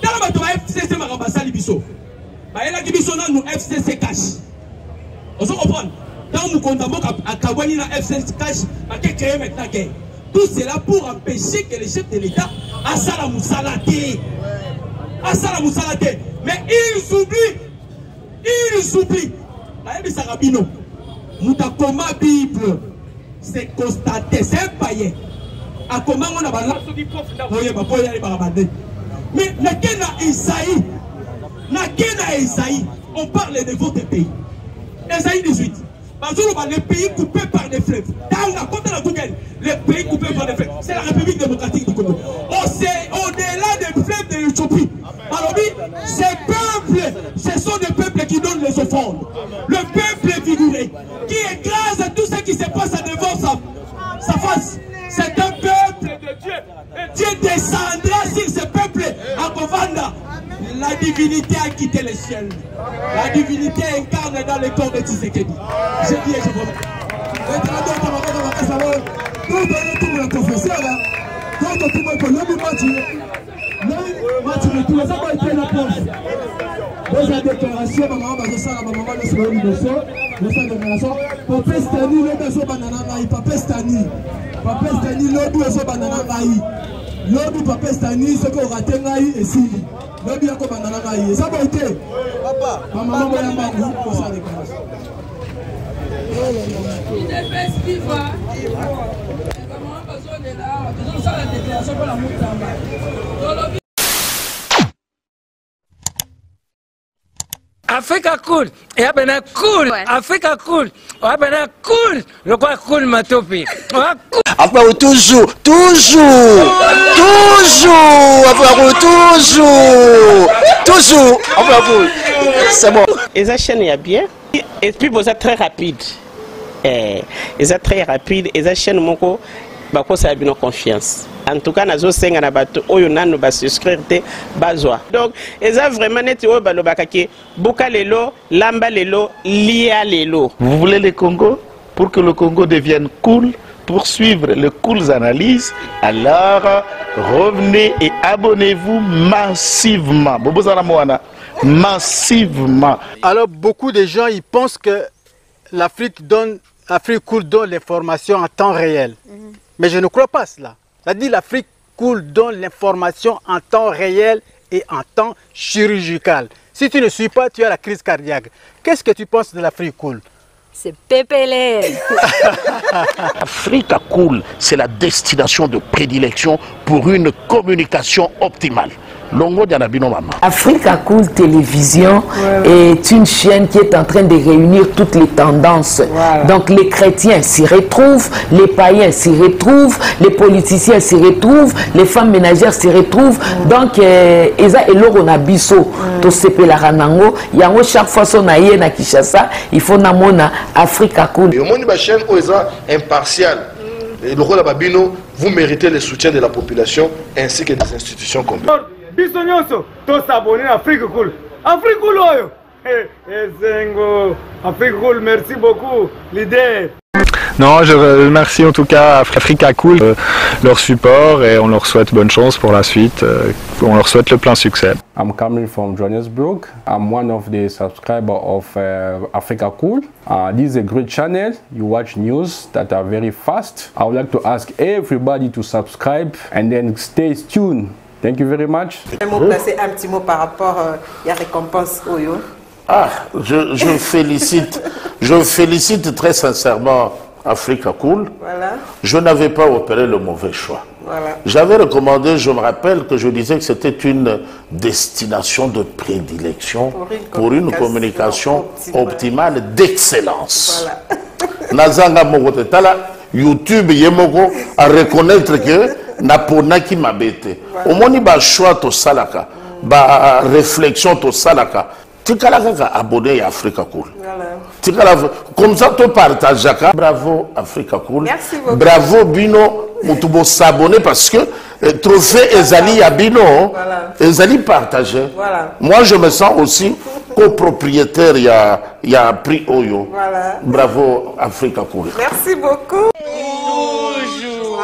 Speaker 6: Dans le FCC Marabassa Libiso. Il y a des nous FCC cash. On se comprend. Dans le condamnement à Kawani na FCC cash, il y a créé maintenant guerre. Tout cela pour empêcher que les chefs de l'État aient la moussalate. Mais ils oublient. Il y a des Sarabino. Moutakoma Bible. C'est constaté, c'est un païen. À comment on a balance mais Isaïe, on parle de votre pays. Isaïe 18. Les pays coupés par des fleuves. Dans la côte de la Google, les pays coupés par des fleuves. C'est la République démocratique du Congo. C'est au-delà des fleuves de l'Éthiopie. Alors, ces peuples, ce sont des peuples qui donnent les offrandes. Le peuple vigoureux, qui écrase tout ce qui se passe devant sa face. C'est un peuple de Dieu. Dieu descendra sur ce peuple à Kovanda. La divinité a quitté le ciel. La divinité incarne dans le corps de Tshisekedi. Je dis et je vous
Speaker 4: la déclaration, maman, maman, Papa Stani, l'homme banana, Papa Stani, l'homme banana, l'homme Papa Stani, ce qu'on raté et si. L'homme a banana, ça va être. Papa, maman, maman, pour sa déclaration. Il est festival. Maman, besoin de
Speaker 10: Africa cool, et abena cool, Africa cool, abena cool, le quoi cool ma topi.
Speaker 11: Après toujours, c'est bon.
Speaker 12: Et ça chaîne est bien, et puis vous êtes très rapide. Et ça très rapide, et ça chaîne mon co, bah quoi ça a bien confiance. En tout cas, nazo senga na bato oyo nanu ba souscrire te bazwa. Donc, eza vraiment net oyo ba lobakaki buka lelo, lamba lelo, lia lelo.
Speaker 11: Vous voulez le Congo? Pour que le Congo devienne cool, pour suivre les cool analyses, alors revenez et abonnez-vous massivement. Massivement.
Speaker 13: Alors beaucoup de gens ils pensent que l'Afrique cool donne l'information en temps réel. Mais je ne crois pas cela. C'est-à-dire l'Afrique cool donne l'information en temps réel et en temps chirurgical. Si tu ne suis pas, tu as la crise cardiaque. Qu'est-ce que tu penses de l'Afrique cool?
Speaker 14: C'est pépélé.
Speaker 11: Africa Cool, c'est la destination de prédilection pour une communication optimale. Longo Dianabino Mama.
Speaker 15: Africa Cool Télévision est une chaîne qui est en train de réunir toutes les tendances. Donc les chrétiens s'y retrouvent, les païens s'y retrouvent, les politiciens s'y retrouvent, les femmes ménagères s'y retrouvent. Donc Eza et Lorona Bisso, to sepe la ranango, yango chaque fois son aïe na Kinshasa, il faut namona Africa Cool.
Speaker 11: Et au monde de la chaîne Oeza impartial. Et le rôle de Babino, vous méritez le soutien de la population ainsi que des institutions complètes.
Speaker 16: Bisognoso, tous s'abonner à Afrique Cool. Afrique Cool, oyo. Zengo, Afrique Cool, merci beaucoup, l'idée.
Speaker 17: Non, je remercie en tout cas Africa Cool, leur support et on leur souhaite bonne chance pour la suite. On leur souhaite le plein succès.
Speaker 18: I'm coming from Johannesburg. I'm one of the subscribers of Africa Cool. This is a great channel. You watch news that are very fast. I would like to ask everybody to subscribe and then stay tuned. Thank you very much.
Speaker 19: Placer un petit mot par rapport à la récompense Oyo.
Speaker 11: Ah, je félicite très sincèrement Africa Cool.
Speaker 19: Voilà.
Speaker 11: Je n'avais pas opéré le mauvais choix.
Speaker 19: Voilà.
Speaker 11: J'avais recommandé, je me rappelle que je disais que c'était une destination de prédilection pour une communication optimale d'excellence.
Speaker 19: Voilà.
Speaker 11: Nazanga Mogotala, YouTube Yemoko à reconnaître que Napona qui m'a bêté. Au moins, il y a choix to salaka, ba réflexion to salaka. Tu as abonné à Africa Cool. Comme ça, tu partages. Bravo Africa Cool.
Speaker 19: Merci beaucoup.
Speaker 11: Bravo Bino. Tu s'abonner parce que trophée Ezali à Bino, Ezali partagé.
Speaker 19: Voilà.
Speaker 11: Moi, je me sens aussi copropriétaire. Il y a prix Oyo.
Speaker 19: Voilà.
Speaker 11: Bravo Africa Cool.
Speaker 19: Merci beaucoup.
Speaker 6: Toujours.